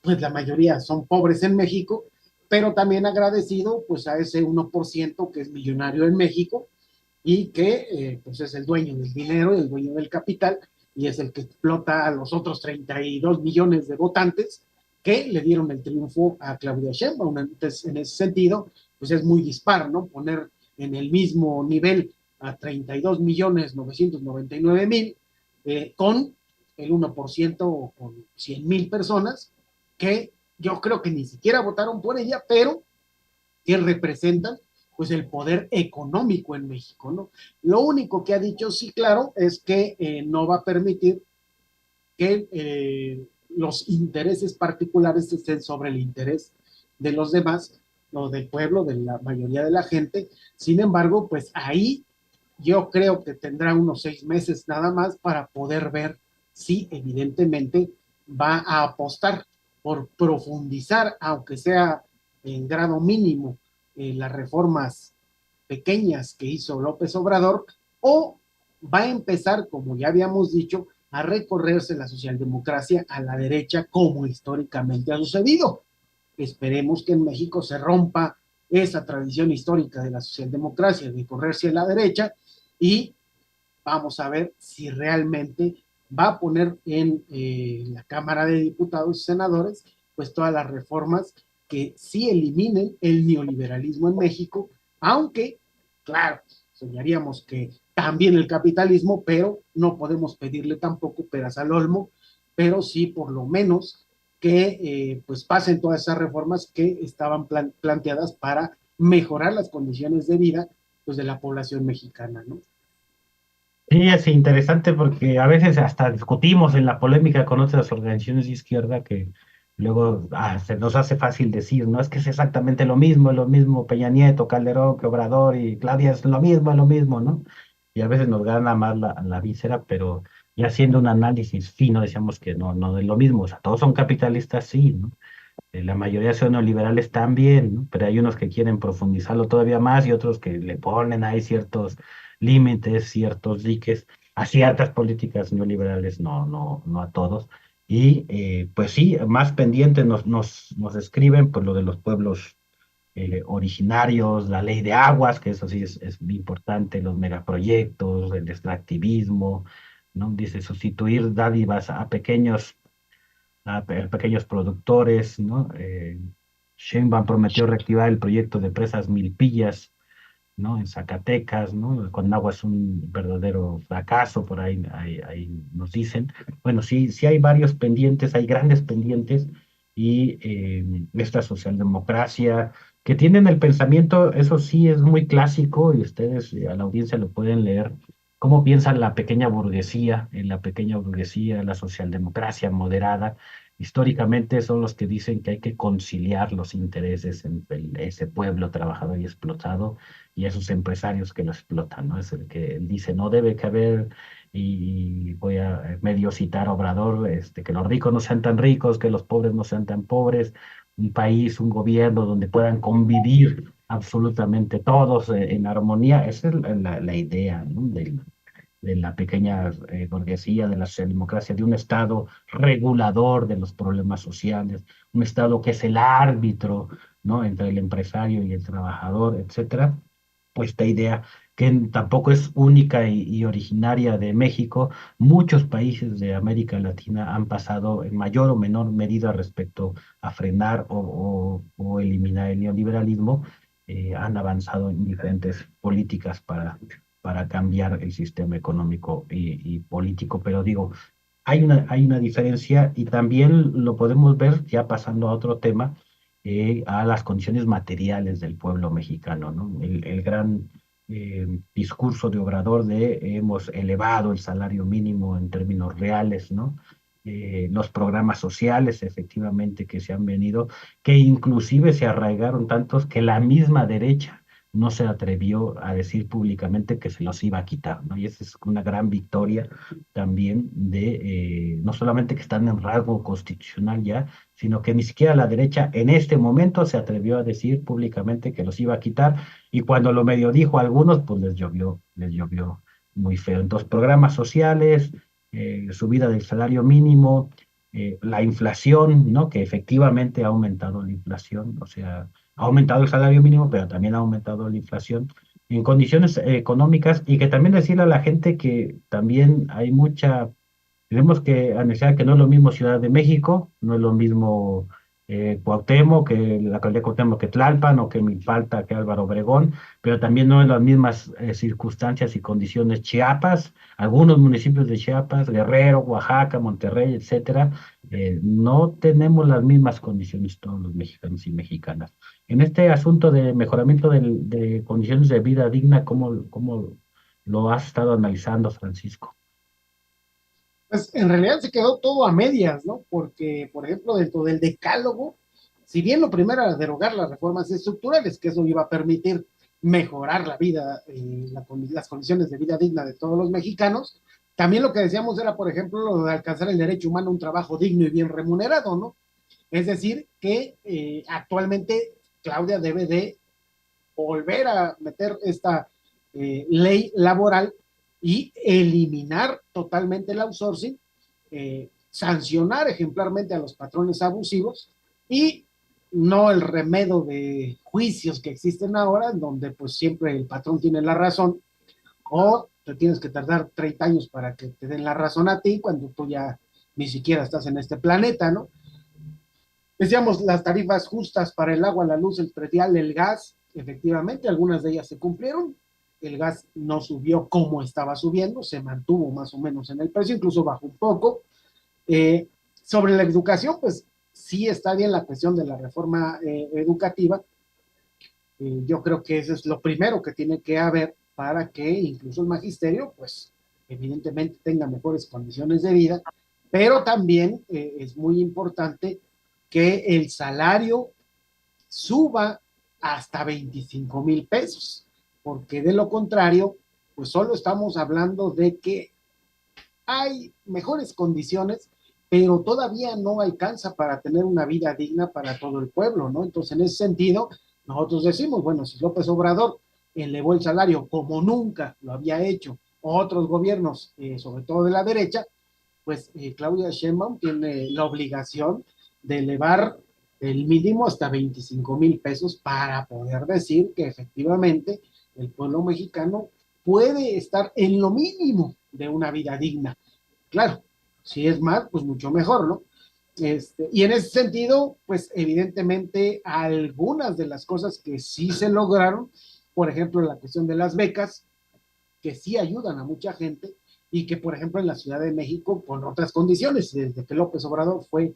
pues la mayoría son pobres en México, pero también agradecido pues a ese 1% que es millonario en México y que pues es el dueño del dinero, el dueño del capital, y es el que explota a los otros 32 millones de votantes que le dieron el triunfo a Claudia Sheinbaum. Entonces, en ese sentido, pues es muy dispar, ¿no? Poner en el mismo nivel a 32 millones 999 mil con el 1% o con 100,000 personas que yo creo que ni siquiera votaron por ella, pero que representan pues el poder económico en México, ¿no? Lo único que ha dicho, sí, claro, es que no va a permitir que los intereses particulares estén sobre el interés de los demás, o del pueblo, de la mayoría de la gente. Sin embargo, pues ahí yo creo que tendrá unos 6 meses nada más para poder ver si evidentemente va a apostar por profundizar, aunque sea en grado mínimo, las reformas pequeñas que hizo López Obrador, o va a empezar, como ya habíamos dicho, a recorrerse la socialdemocracia a la derecha, como históricamente ha sucedido. Esperemos que en México se rompa esa tradición histórica de la socialdemocracia, de correrse a la derecha, y vamos a ver si realmente va a poner en la Cámara de Diputados y Senadores pues todas las reformas que sí eliminen el neoliberalismo en México, aunque, claro, soñaríamos que también el capitalismo, pero no podemos pedirle tampoco peras al olmo, pero sí por lo menos que pues pasen todas esas reformas que estaban planteadas para mejorar las condiciones de vida pues de la población mexicana, ¿no? Sí, es interesante porque a veces hasta discutimos en la polémica con otras organizaciones de izquierda que luego se nos hace fácil decir, no es que es exactamente lo mismo Peña Nieto, Calderón, que Obrador y Claudia es lo mismo, ¿no? Y a veces nos gana más la víscera, pero ya haciendo un análisis fino decíamos que no es lo mismo, o sea, todos son capitalistas, sí, ¿no? La mayoría son neoliberales también, ¿no? Pero hay unos que quieren profundizarlo todavía más y otros que le ponen ahí ciertos límites, ciertos diques a ciertas políticas neoliberales, no a todos. Y pues sí, más pendientes nos escriben por lo de los pueblos originarios, la ley de aguas, que eso sí es muy importante, los megaproyectos, el extractivismo, ¿no? Dice sustituir dádivas a pequeños productores, ¿no? Sheinbaum prometió reactivar el proyecto de presas Milpillas, ¿no? En Zacatecas, ¿no? Conagua es un verdadero fracaso, por ahí nos dicen. Bueno, sí, sí hay varios pendientes, hay grandes pendientes, y esta socialdemocracia, que tienen el pensamiento, eso sí es muy clásico, y ustedes a la audiencia lo pueden leer, cómo piensa la pequeña burguesía, en la pequeña burguesía, la socialdemocracia moderada. Históricamente son los que dicen que hay que conciliar los intereses entre ese pueblo trabajador y explotado y esos empresarios que lo explotan, ¿no? Es el que él dice, no debe caber, y voy a medio citar a Obrador, que los ricos no sean tan ricos, que los pobres no sean tan pobres, un país, un gobierno donde puedan convivir absolutamente todos en armonía. Esa es la idea, ¿no? De la pequeña burguesía, de la socialdemocracia, de un Estado regulador de los problemas sociales, un Estado que es el árbitro, ¿no? Entre el empresario y el trabajador, etcétera. Pues esta idea que tampoco es única y originaria de México, muchos países de América Latina han pasado en mayor o menor medida respecto a frenar o eliminar el neoliberalismo, han avanzado en diferentes políticas para cambiar el sistema económico y político, pero digo, hay una diferencia y también lo podemos ver ya pasando a otro tema, a las condiciones materiales del pueblo mexicano, ¿no? El gran discurso de Obrador de hemos elevado el salario mínimo en términos reales, ¿no? Los programas sociales, efectivamente, que se han venido, que inclusive se arraigaron tantos que la misma derecha no se atrevió a decir públicamente que se los iba a quitar, ¿no? Y esa es una gran victoria también de, no solamente que están en rasgo constitucional ya, sino que ni siquiera la derecha en este momento se atrevió a decir públicamente que los iba a quitar, y cuando lo medio dijo a algunos, pues les llovió muy feo. Entonces, programas sociales, subida del salario mínimo, la inflación, ¿no? Que efectivamente ha aumentado la inflación, o sea, ha aumentado el salario mínimo, pero también ha aumentado la inflación, en condiciones económicas, y que también decirle a la gente que también hay mucha, tenemos que analizar que no es lo mismo Ciudad de México, no es lo mismo Cuauhtémoc, que la alcaldía de Cuauhtémoc, que Tlalpan, o que Milpalta, que Álvaro Obregón, pero también no en las mismas circunstancias y condiciones Chiapas, algunos municipios de Chiapas, Guerrero, Oaxaca, Monterrey, etcétera. No tenemos las mismas condiciones todos los mexicanos y mexicanas. En este asunto de mejoramiento de condiciones de vida digna, ¿cómo lo has estado analizando, Francisco? Pues en realidad se quedó todo a medias, ¿no? Porque, por ejemplo, dentro del decálogo, si bien lo primero era derogar las reformas estructurales, que eso iba a permitir mejorar la vida, las condiciones de vida digna de todos los mexicanos, también lo que decíamos era, por ejemplo, lo de alcanzar el derecho humano a un trabajo digno y bien remunerado, ¿no? Es decir, que actualmente Claudia debe de volver a meter esta ley laboral y eliminar totalmente el outsourcing, sancionar ejemplarmente a los patrones abusivos y no el remedio de juicios que existen ahora, en donde pues siempre el patrón tiene la razón, o te tienes que tardar 30 años para que te den la razón a ti cuando tú ya ni siquiera estás en este planeta, ¿no? Decíamos las tarifas justas para el agua, la luz, el predial, el gas, efectivamente, algunas de ellas se cumplieron. El gas no subió como estaba subiendo, se mantuvo más o menos en el precio, incluso bajó un poco. Sobre la educación, pues sí está bien la cuestión de la reforma educativa. Yo creo que eso es lo primero que tiene que haber para que incluso el magisterio, pues evidentemente tenga mejores condiciones de vida, pero también es muy importante que el salario suba hasta 25,000 pesos, porque de lo contrario, pues solo estamos hablando de que hay mejores condiciones, pero todavía no alcanza para tener una vida digna para todo el pueblo, ¿no? Entonces, en ese sentido, nosotros decimos, bueno, si López Obrador elevó el salario como nunca lo había hecho otros gobiernos, sobre todo de la derecha, pues Claudia Sheinbaum tiene la obligación de elevar el mínimo hasta 25,000 pesos para poder decir que efectivamente el pueblo mexicano puede estar en lo mínimo de una vida digna. Claro, si es más, pues mucho mejor, ¿no? Y en ese sentido, pues evidentemente algunas de las cosas que sí se lograron, por ejemplo, la cuestión de las becas, que sí ayudan a mucha gente y que, por ejemplo, en la Ciudad de México, con otras condiciones, desde que López Obrador fue,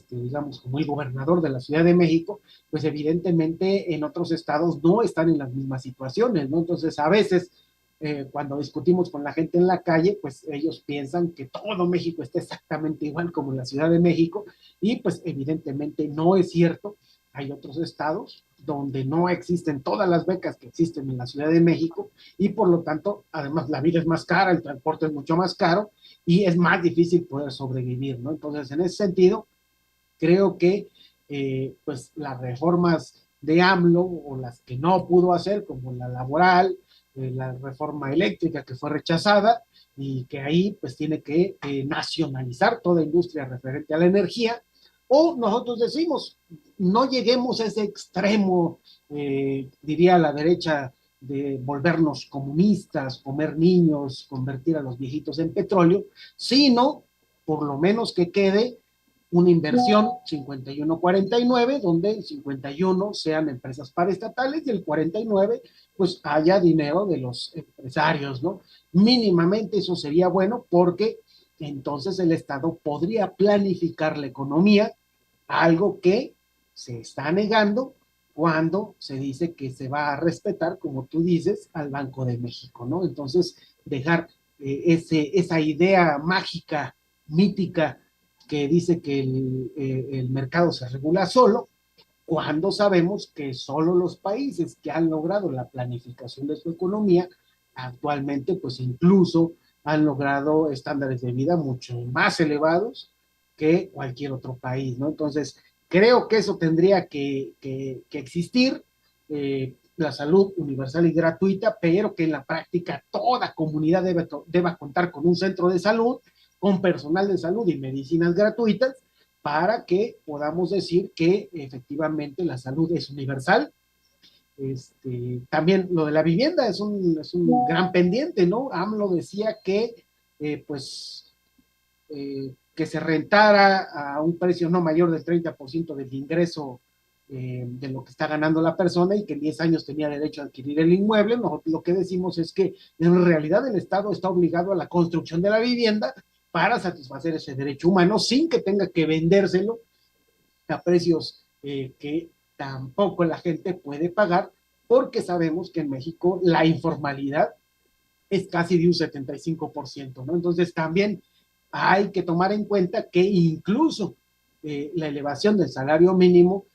digamos, como el gobernador de la Ciudad de México, pues evidentemente en otros estados no están en las mismas situaciones, ¿no? Entonces, a veces, cuando discutimos con la gente en la calle, pues ellos piensan que todo México está exactamente igual como en la Ciudad de México, y pues evidentemente no es cierto. Hay otros estados donde no existen todas las becas que existen en la Ciudad de México, y por lo tanto, además la vida es más cara, el transporte es mucho más caro y es más difícil poder sobrevivir, ¿no? Entonces, en ese sentido, creo que pues las reformas de AMLO o las que no pudo hacer, como la laboral, la reforma eléctrica que fue rechazada y que ahí pues tiene que nacionalizar toda industria referente a la energía, o nosotros decimos, no lleguemos a ese extremo, diría la derecha, de volvernos comunistas, comer niños, convertir a los viejitos en petróleo, sino por lo menos que quede una inversión 51-49, donde el 51 sean empresas paraestatales y el 49 pues haya dinero de los empresarios, ¿no? Mínimamente eso sería bueno, porque entonces el Estado podría planificar la economía, algo que se está negando cuando se dice que se va a respetar, como tú dices, al Banco de México, ¿no? Entonces, dejar esa idea mágica, mítica, que dice que el mercado se regula solo, cuando sabemos que solo los países que han logrado la planificación de su economía actualmente, pues incluso han logrado estándares de vida mucho más elevados que cualquier otro país, ¿no? Entonces, creo que eso tendría que existir, la salud universal y gratuita, pero que en la práctica toda comunidad deba contar con un centro de salud, con personal de salud y medicinas gratuitas, para que podamos decir que efectivamente la salud es universal También lo de la vivienda es un gran pendiente, ¿no? AMLO decía que, pues, que se rentara a un precio no mayor del 30% del ingreso de lo que está ganando la persona y que en 10 años tenía derecho a adquirir el inmueble. Nosotros lo que decimos es que en realidad el Estado está obligado a la construcción de la vivienda para satisfacer ese derecho humano sin que tenga que vendérselo a precios que tampoco la gente puede pagar, porque sabemos que en México la informalidad es casi de un 75%, ¿no? Entonces también hay que tomar en cuenta que incluso la elevación del salario mínimo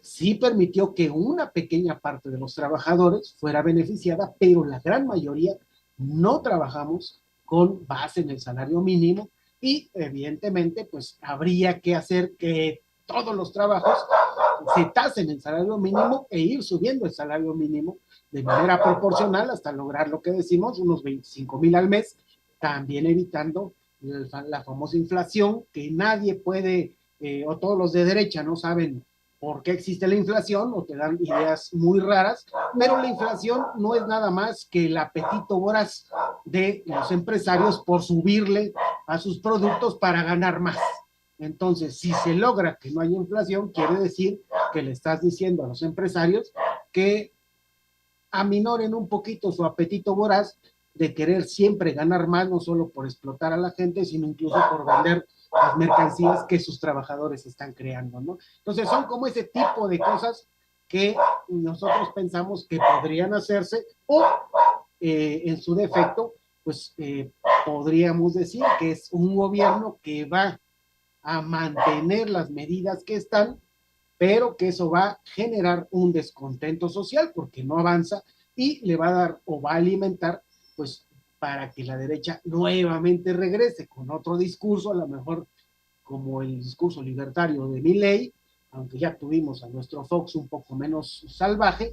sí permitió que una pequeña parte de los trabajadores fuera beneficiada, pero la gran mayoría no trabajamos con base en el salario mínimo y evidentemente pues habría que hacer que todos los trabajos se tasen el salario mínimo e ir subiendo el salario mínimo de manera proporcional hasta lograr lo que decimos, unos 25,000 al mes, también evitando la famosa inflación que nadie puede, o todos los de derecha no saben por qué existe la inflación o te dan ideas muy raras, pero la inflación no es nada más que el apetito voraz de los empresarios por subirle a sus productos para ganar más. Entonces, si se logra que no haya inflación, quiere decir que le estás diciendo a los empresarios que aminoren un poquito su apetito voraz de querer siempre ganar más, no solo por explotar a la gente, sino incluso por vender las mercancías que sus trabajadores están creando, ¿no? Entonces son como ese tipo de cosas que nosotros pensamos que podrían hacerse o en su defecto, pues podríamos decir que es un gobierno que va a mantener las medidas que están, pero que eso va a generar un descontento social porque no avanza y le va a dar o va a alimentar, pues, para que la derecha nuevamente regrese con otro discurso, a lo mejor como el discurso libertario de Milei, aunque ya tuvimos a nuestro Fox un poco menos salvaje,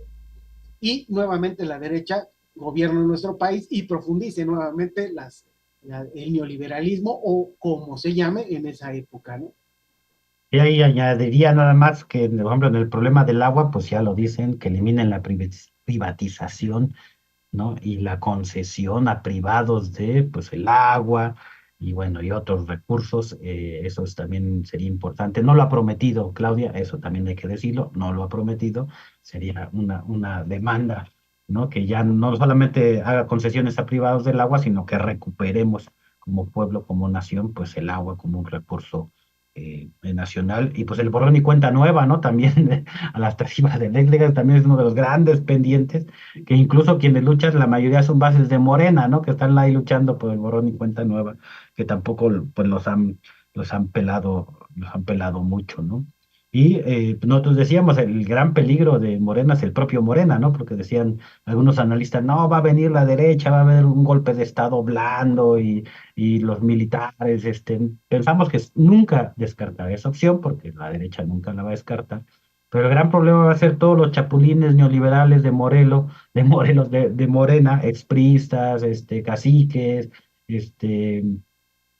y nuevamente la derecha gobierna nuestro país y profundice nuevamente el neoliberalismo o como se llame en esa época, ¿no? Y ahí añadiría nada más que, por ejemplo, en el problema del agua, pues ya lo dicen, que eliminen la privatización, ¿no? Y la concesión a privados de, pues, el agua y bueno, y otros recursos, eso también sería importante. No lo ha prometido Claudia, eso también hay que decirlo, no lo ha prometido, sería una demanda, ¿no? Que ya no solamente haga concesiones a privados del agua, sino que recuperemos como pueblo, como nación, pues el agua como un recurso nacional, y pues el borrón y cuenta nueva, ¿no? También a las tarifas eléctricas también es uno de los grandes pendientes, que incluso quienes luchan, la mayoría son bases de Morena, ¿no? Que están ahí luchando por el borrón y cuenta nueva, que tampoco pues los han pelado mucho, ¿no? Y nosotros decíamos, el gran peligro de Morena es el propio Morena, ¿no? Porque decían algunos analistas, no, va a venir la derecha, va a haber un golpe de Estado blando y los militares, pensamos que nunca descartar esa opción, porque la derecha nunca la va a descartar, pero el gran problema va a ser todos los chapulines neoliberales de Morena, expriistas, caciques, este,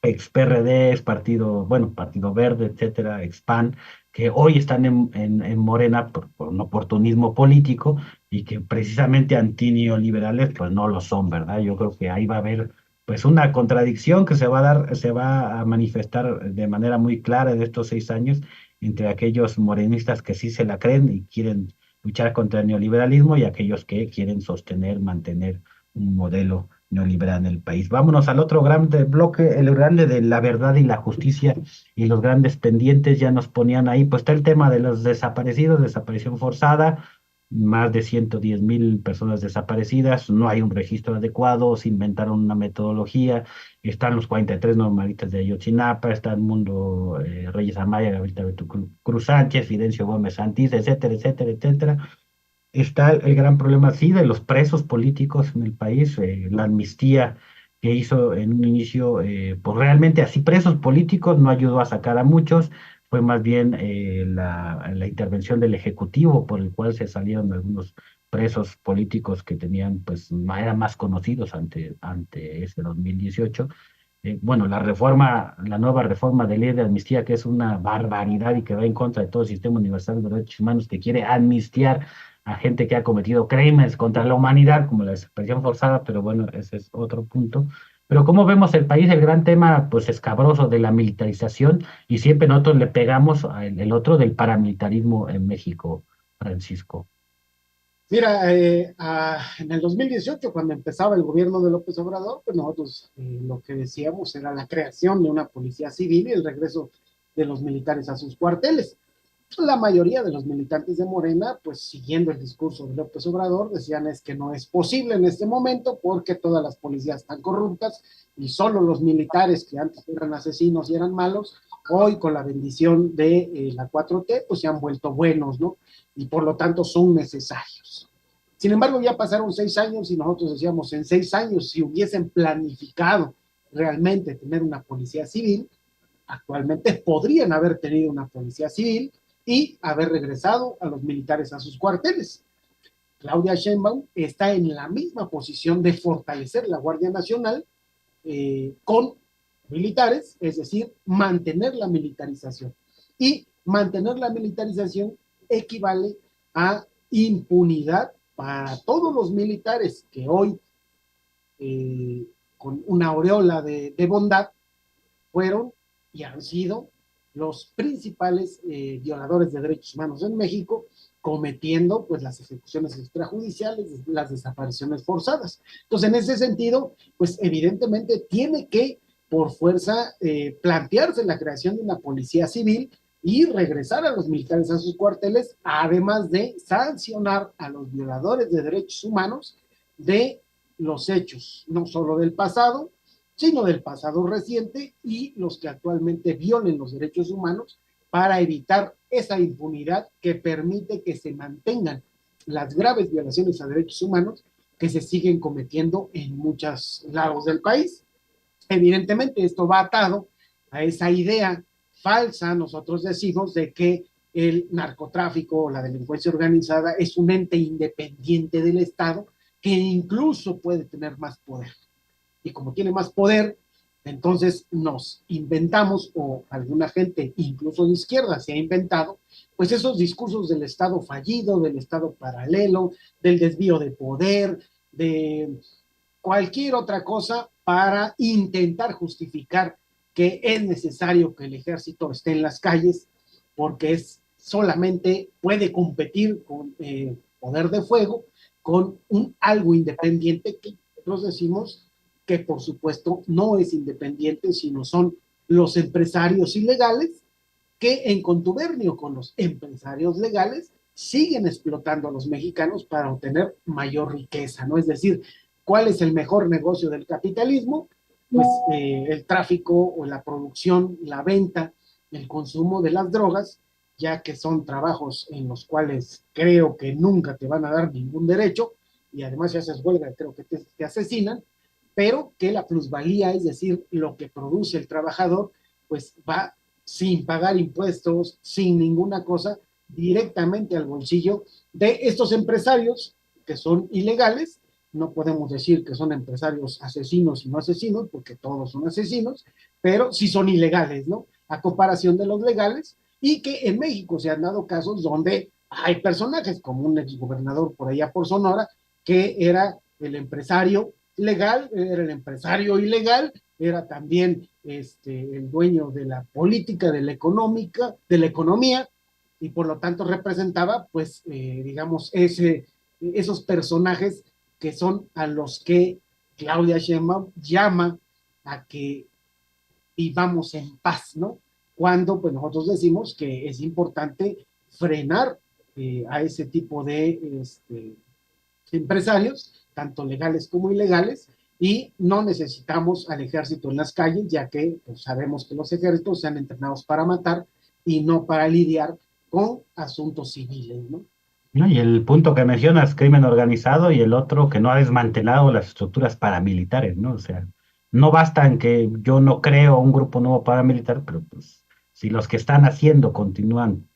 ex PRD, partido, bueno, Partido Verde, etcétera, expan, que hoy están en Morena por un oportunismo político y que precisamente antineoliberales, pues no lo son, ¿verdad? Yo creo que ahí va a haber pues una contradicción que se va a manifestar de manera muy clara en estos 6 años entre aquellos morenistas que sí se la creen y quieren luchar contra el neoliberalismo y aquellos que quieren sostener, mantener un modelo neoliberal en el país. Vámonos al otro gran bloque, el grande de la verdad y la justicia y los grandes pendientes ya nos ponían ahí, pues está el tema de los desaparecidos, desaparición forzada, más de 110,000 personas desaparecidas, no hay un registro adecuado, se inventaron una metodología, están los 43 normalistas de Ayotzinapa, está el Mundo Reyes Amaya, Gabriel Cruz Sánchez, Fidencio Gómez Santís, etcétera, etcétera, etcétera. Está el gran problema, sí, de los presos políticos en el país, la amnistía que hizo en un inicio, pues realmente así presos políticos no ayudó a sacar a muchos, fue más bien la intervención del Ejecutivo por el cual se salieron algunos presos políticos que tenían, pues, eran más conocidos ante ese 2018. Bueno, la nueva reforma de ley de amnistía, que es una barbaridad y que va en contra de todo el sistema universal de derechos humanos, que quiere amnistiar a gente que ha cometido crímenes contra la humanidad, como la desaparición forzada, pero bueno, ese es otro punto. Pero como vemos el país, el gran tema pues escabroso de la militarización, y siempre nosotros le pegamos al el otro del paramilitarismo en México, Francisco. Mira, en el 2018, cuando empezaba el gobierno de López Obrador, pues nosotros lo que decíamos era la creación de una policía civil y el regreso de los militares a sus cuarteles. La mayoría de los militantes de Morena, pues siguiendo el discurso de López Obrador, decían es que no es posible en este momento porque todas las policías están corruptas y solo los militares que antes eran asesinos y eran malos, hoy con la bendición de la 4T, pues se han vuelto buenos, ¿no? Y por lo tanto son necesarios. Sin embargo, ya pasaron 6 años y nosotros decíamos, en 6 años, si hubiesen planificado realmente tener una policía civil, actualmente podrían haber tenido una policía civil y haber regresado a los militares a sus cuarteles. Claudia Sheinbaum está en la misma posición de fortalecer la Guardia Nacional con militares, es decir, mantener la militarización. Y mantener la militarización equivale a impunidad para todos los militares que hoy, con una aureola de bondad, fueron y han sido los principales violadores de derechos humanos en México, cometiendo pues las ejecuciones extrajudiciales, las desapariciones forzadas. Entonces, en ese sentido, pues evidentemente tiene que, por fuerza, plantearse la creación de una policía civil y regresar a los militares a sus cuarteles, además de sancionar a los violadores de derechos humanos de los hechos, no solo del pasado, sino del pasado reciente y los que actualmente violen los derechos humanos para evitar esa impunidad que permite que se mantengan las graves violaciones a derechos humanos que se siguen cometiendo en muchos lados del país. Evidentemente, esto va atado a esa idea falsa, nosotros decimos, de que el narcotráfico o la delincuencia organizada es un ente independiente del Estado que incluso puede tener más poder. Y como tiene más poder, entonces nos inventamos, o alguna gente, incluso de izquierda, se ha inventado, pues esos discursos del Estado fallido, del Estado paralelo, del desvío de poder, de cualquier otra cosa para intentar justificar que es necesario que el ejército esté en las calles porque es solamente puede competir con poder de fuego, con un algo independiente que nosotros decimos que por supuesto no es independiente, sino son los empresarios ilegales que en contubernio con los empresarios legales siguen explotando a los mexicanos para obtener mayor riqueza, ¿no? Es decir, ¿cuál es el mejor negocio del capitalismo? Pues el tráfico o la producción, la venta, el consumo de las drogas, ya que son trabajos en los cuales creo que nunca te van a dar ningún derecho, y además si haces huelga creo que te asesinan, pero que la plusvalía, es decir, lo que produce el trabajador, pues va sin pagar impuestos, sin ninguna cosa, directamente al bolsillo de estos empresarios que son ilegales. No podemos decir que son empresarios asesinos y no asesinos, porque todos son asesinos, pero sí son ilegales, ¿no? A comparación de los legales, y que en México se han dado casos donde hay personajes como un exgobernador por allá por Sonora, que era el empresario legal, era el empresario ilegal, era también el dueño de la política, de la económica, de la economía, y por lo tanto representaba, pues, digamos, esos personajes que son a los que Claudia Sheinbaum llama a que vivamos en paz, ¿no? Cuando pues nosotros decimos que es importante frenar a ese tipo de empresarios, tanto legales como ilegales, y no necesitamos al ejército en las calles, ya que pues, sabemos que los ejércitos se han entrenados para matar y no para lidiar con asuntos civiles, ¿no? ¿No? Y el punto que mencionas, crimen organizado, y el otro que no ha desmantelado las estructuras paramilitares, ¿no? O sea, no basta en que yo no creo un grupo nuevo paramilitar, pero pues si los que están haciendo continúan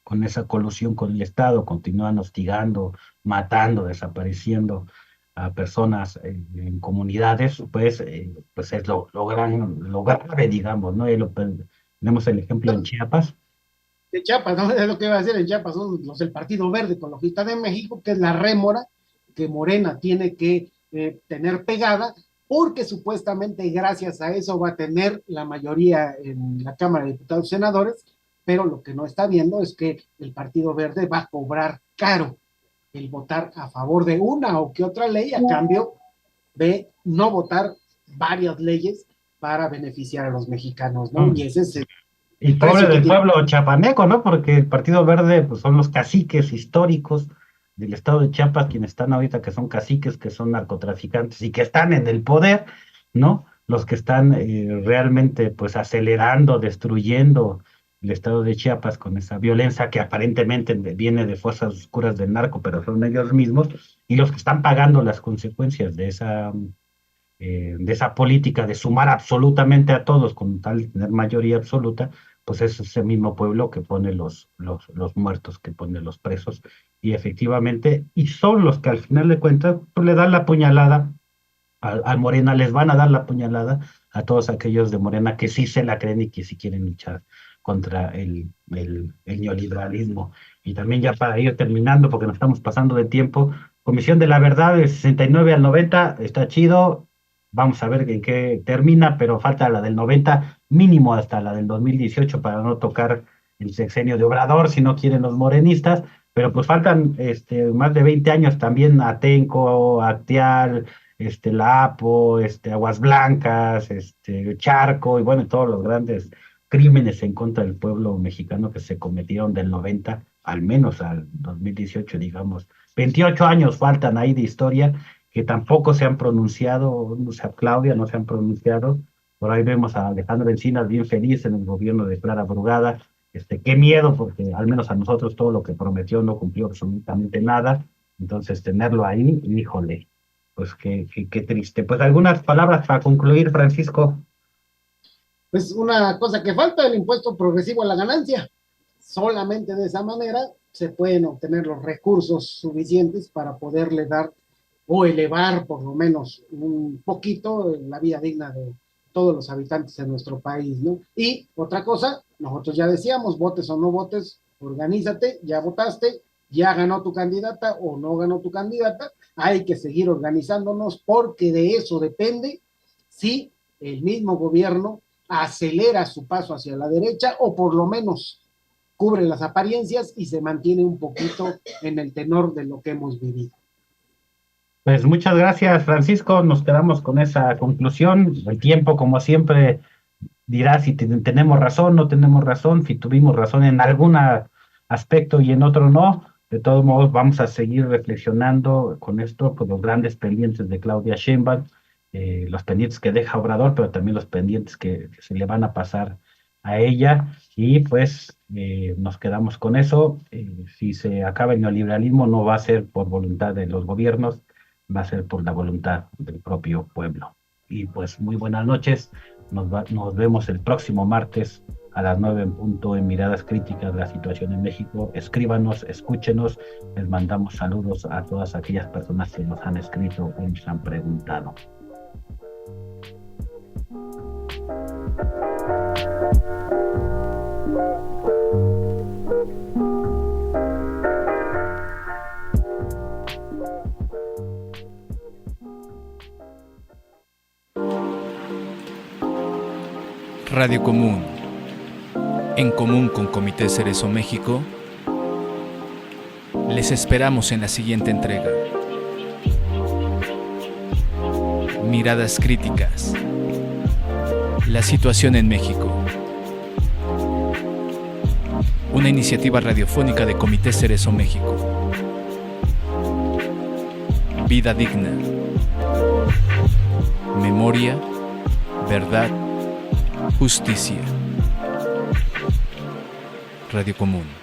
con esa colusión con el Estado, continúan hostigando, matando, desapareciendo a personas en comunidades, pues es lo grave, digamos, ¿no? Tenemos el ejemplo en Chiapas, de Chiapas, ¿no? Es lo que iba a decir, en Chiapas son los del Partido Verde Ecologista de México, que es la rémora que Morena tiene que tener pegada, porque supuestamente gracias a eso va a tener la mayoría en la Cámara de Diputados y Senadores, pero lo que no está viendo es que el Partido Verde va a cobrar caro el votar a favor de una o que otra ley a cambio de no votar varias leyes para beneficiar a los mexicanos, ¿no? Y ese es y pobre del pueblo chiapaneco, ¿no? Porque el Partido Verde pues, son los caciques históricos del estado de Chiapas, quienes están ahorita, que son caciques, que son narcotraficantes y que están en el poder, ¿no? Los que están realmente pues acelerando, destruyendo el estado de Chiapas con esa violencia que aparentemente viene de fuerzas oscuras del narco, pero son ellos mismos, y los que están pagando las consecuencias de esa política de sumar absolutamente a todos con tal de tener mayoría absoluta, pues es ese mismo pueblo que pone los muertos, que pone los presos, y efectivamente, y son los que al final de cuentas pues, le dan la puñalada a Morena, les van a dar la puñalada a todos aquellos de Morena que sí se la creen y que sí quieren luchar contra el neoliberalismo. Y también ya para ir terminando, porque nos estamos pasando de tiempo, Comisión de la Verdad del 69 al 90, está chido, vamos a ver en qué termina, pero falta la del 90, mínimo hasta la del 2018 para no tocar el sexenio de Obrador, si no quieren los morenistas, pero pues faltan más de 20 años también Atenco, Acteal, la APO, Aguas Blancas, Charco, y bueno, todos los grandes crímenes en contra del pueblo mexicano que se cometieron del 90 al menos al 2018, digamos. 28 años faltan ahí de historia que tampoco se han pronunciado, o sea, Claudia no se han pronunciado. Por ahí vemos a Alejandro Encinas bien feliz en el gobierno de Clara Brugada. Qué miedo, porque al menos a nosotros todo lo que prometió no cumplió absolutamente nada. Entonces, tenerlo ahí, híjole, pues qué triste. Pues algunas palabras para concluir, Francisco. Pues una cosa que falta, el impuesto progresivo a la ganancia. Solamente de esa manera se pueden obtener los recursos suficientes para poderle dar o elevar por lo menos un poquito la vida digna de todos los habitantes de nuestro país, ¿no? Y otra cosa, nosotros ya decíamos, votes o no votes, organízate, ya votaste, ya ganó tu candidata o no ganó tu candidata, hay que seguir organizándonos porque de eso depende si el mismo gobierno acelera su paso hacia la derecha o por lo menos cubre las apariencias y se mantiene un poquito en el tenor de lo que hemos vivido. Pues muchas gracias, Francisco. Nos quedamos con esa conclusión. El tiempo, como siempre, dirá si tenemos razón, no tenemos razón, si tuvimos razón en algún aspecto y en otro no. De todos modos, vamos a seguir reflexionando con esto, con los grandes pendientes de Claudia Sheinbaum, los pendientes que deja Obrador, pero también los pendientes que se le van a pasar a ella. Y pues nos quedamos con eso. Si se acaba el neoliberalismo, no va a ser por voluntad de los gobiernos, va a ser por la voluntad del propio pueblo. Y pues muy buenas noches. Nos vemos el próximo martes a las 9 en punto en Miradas Críticas de la Situación en México. Escríbanos, escúchenos. Les mandamos saludos a todas aquellas personas que nos han escrito o nos han preguntado. Radio Común, en común con Comité Cerezo México, les esperamos en la siguiente entrega. Miradas Críticas. La situación en México. Una iniciativa radiofónica de Comité Cerezo México. Vida digna. Memoria, verdad, justicia. Radio Común.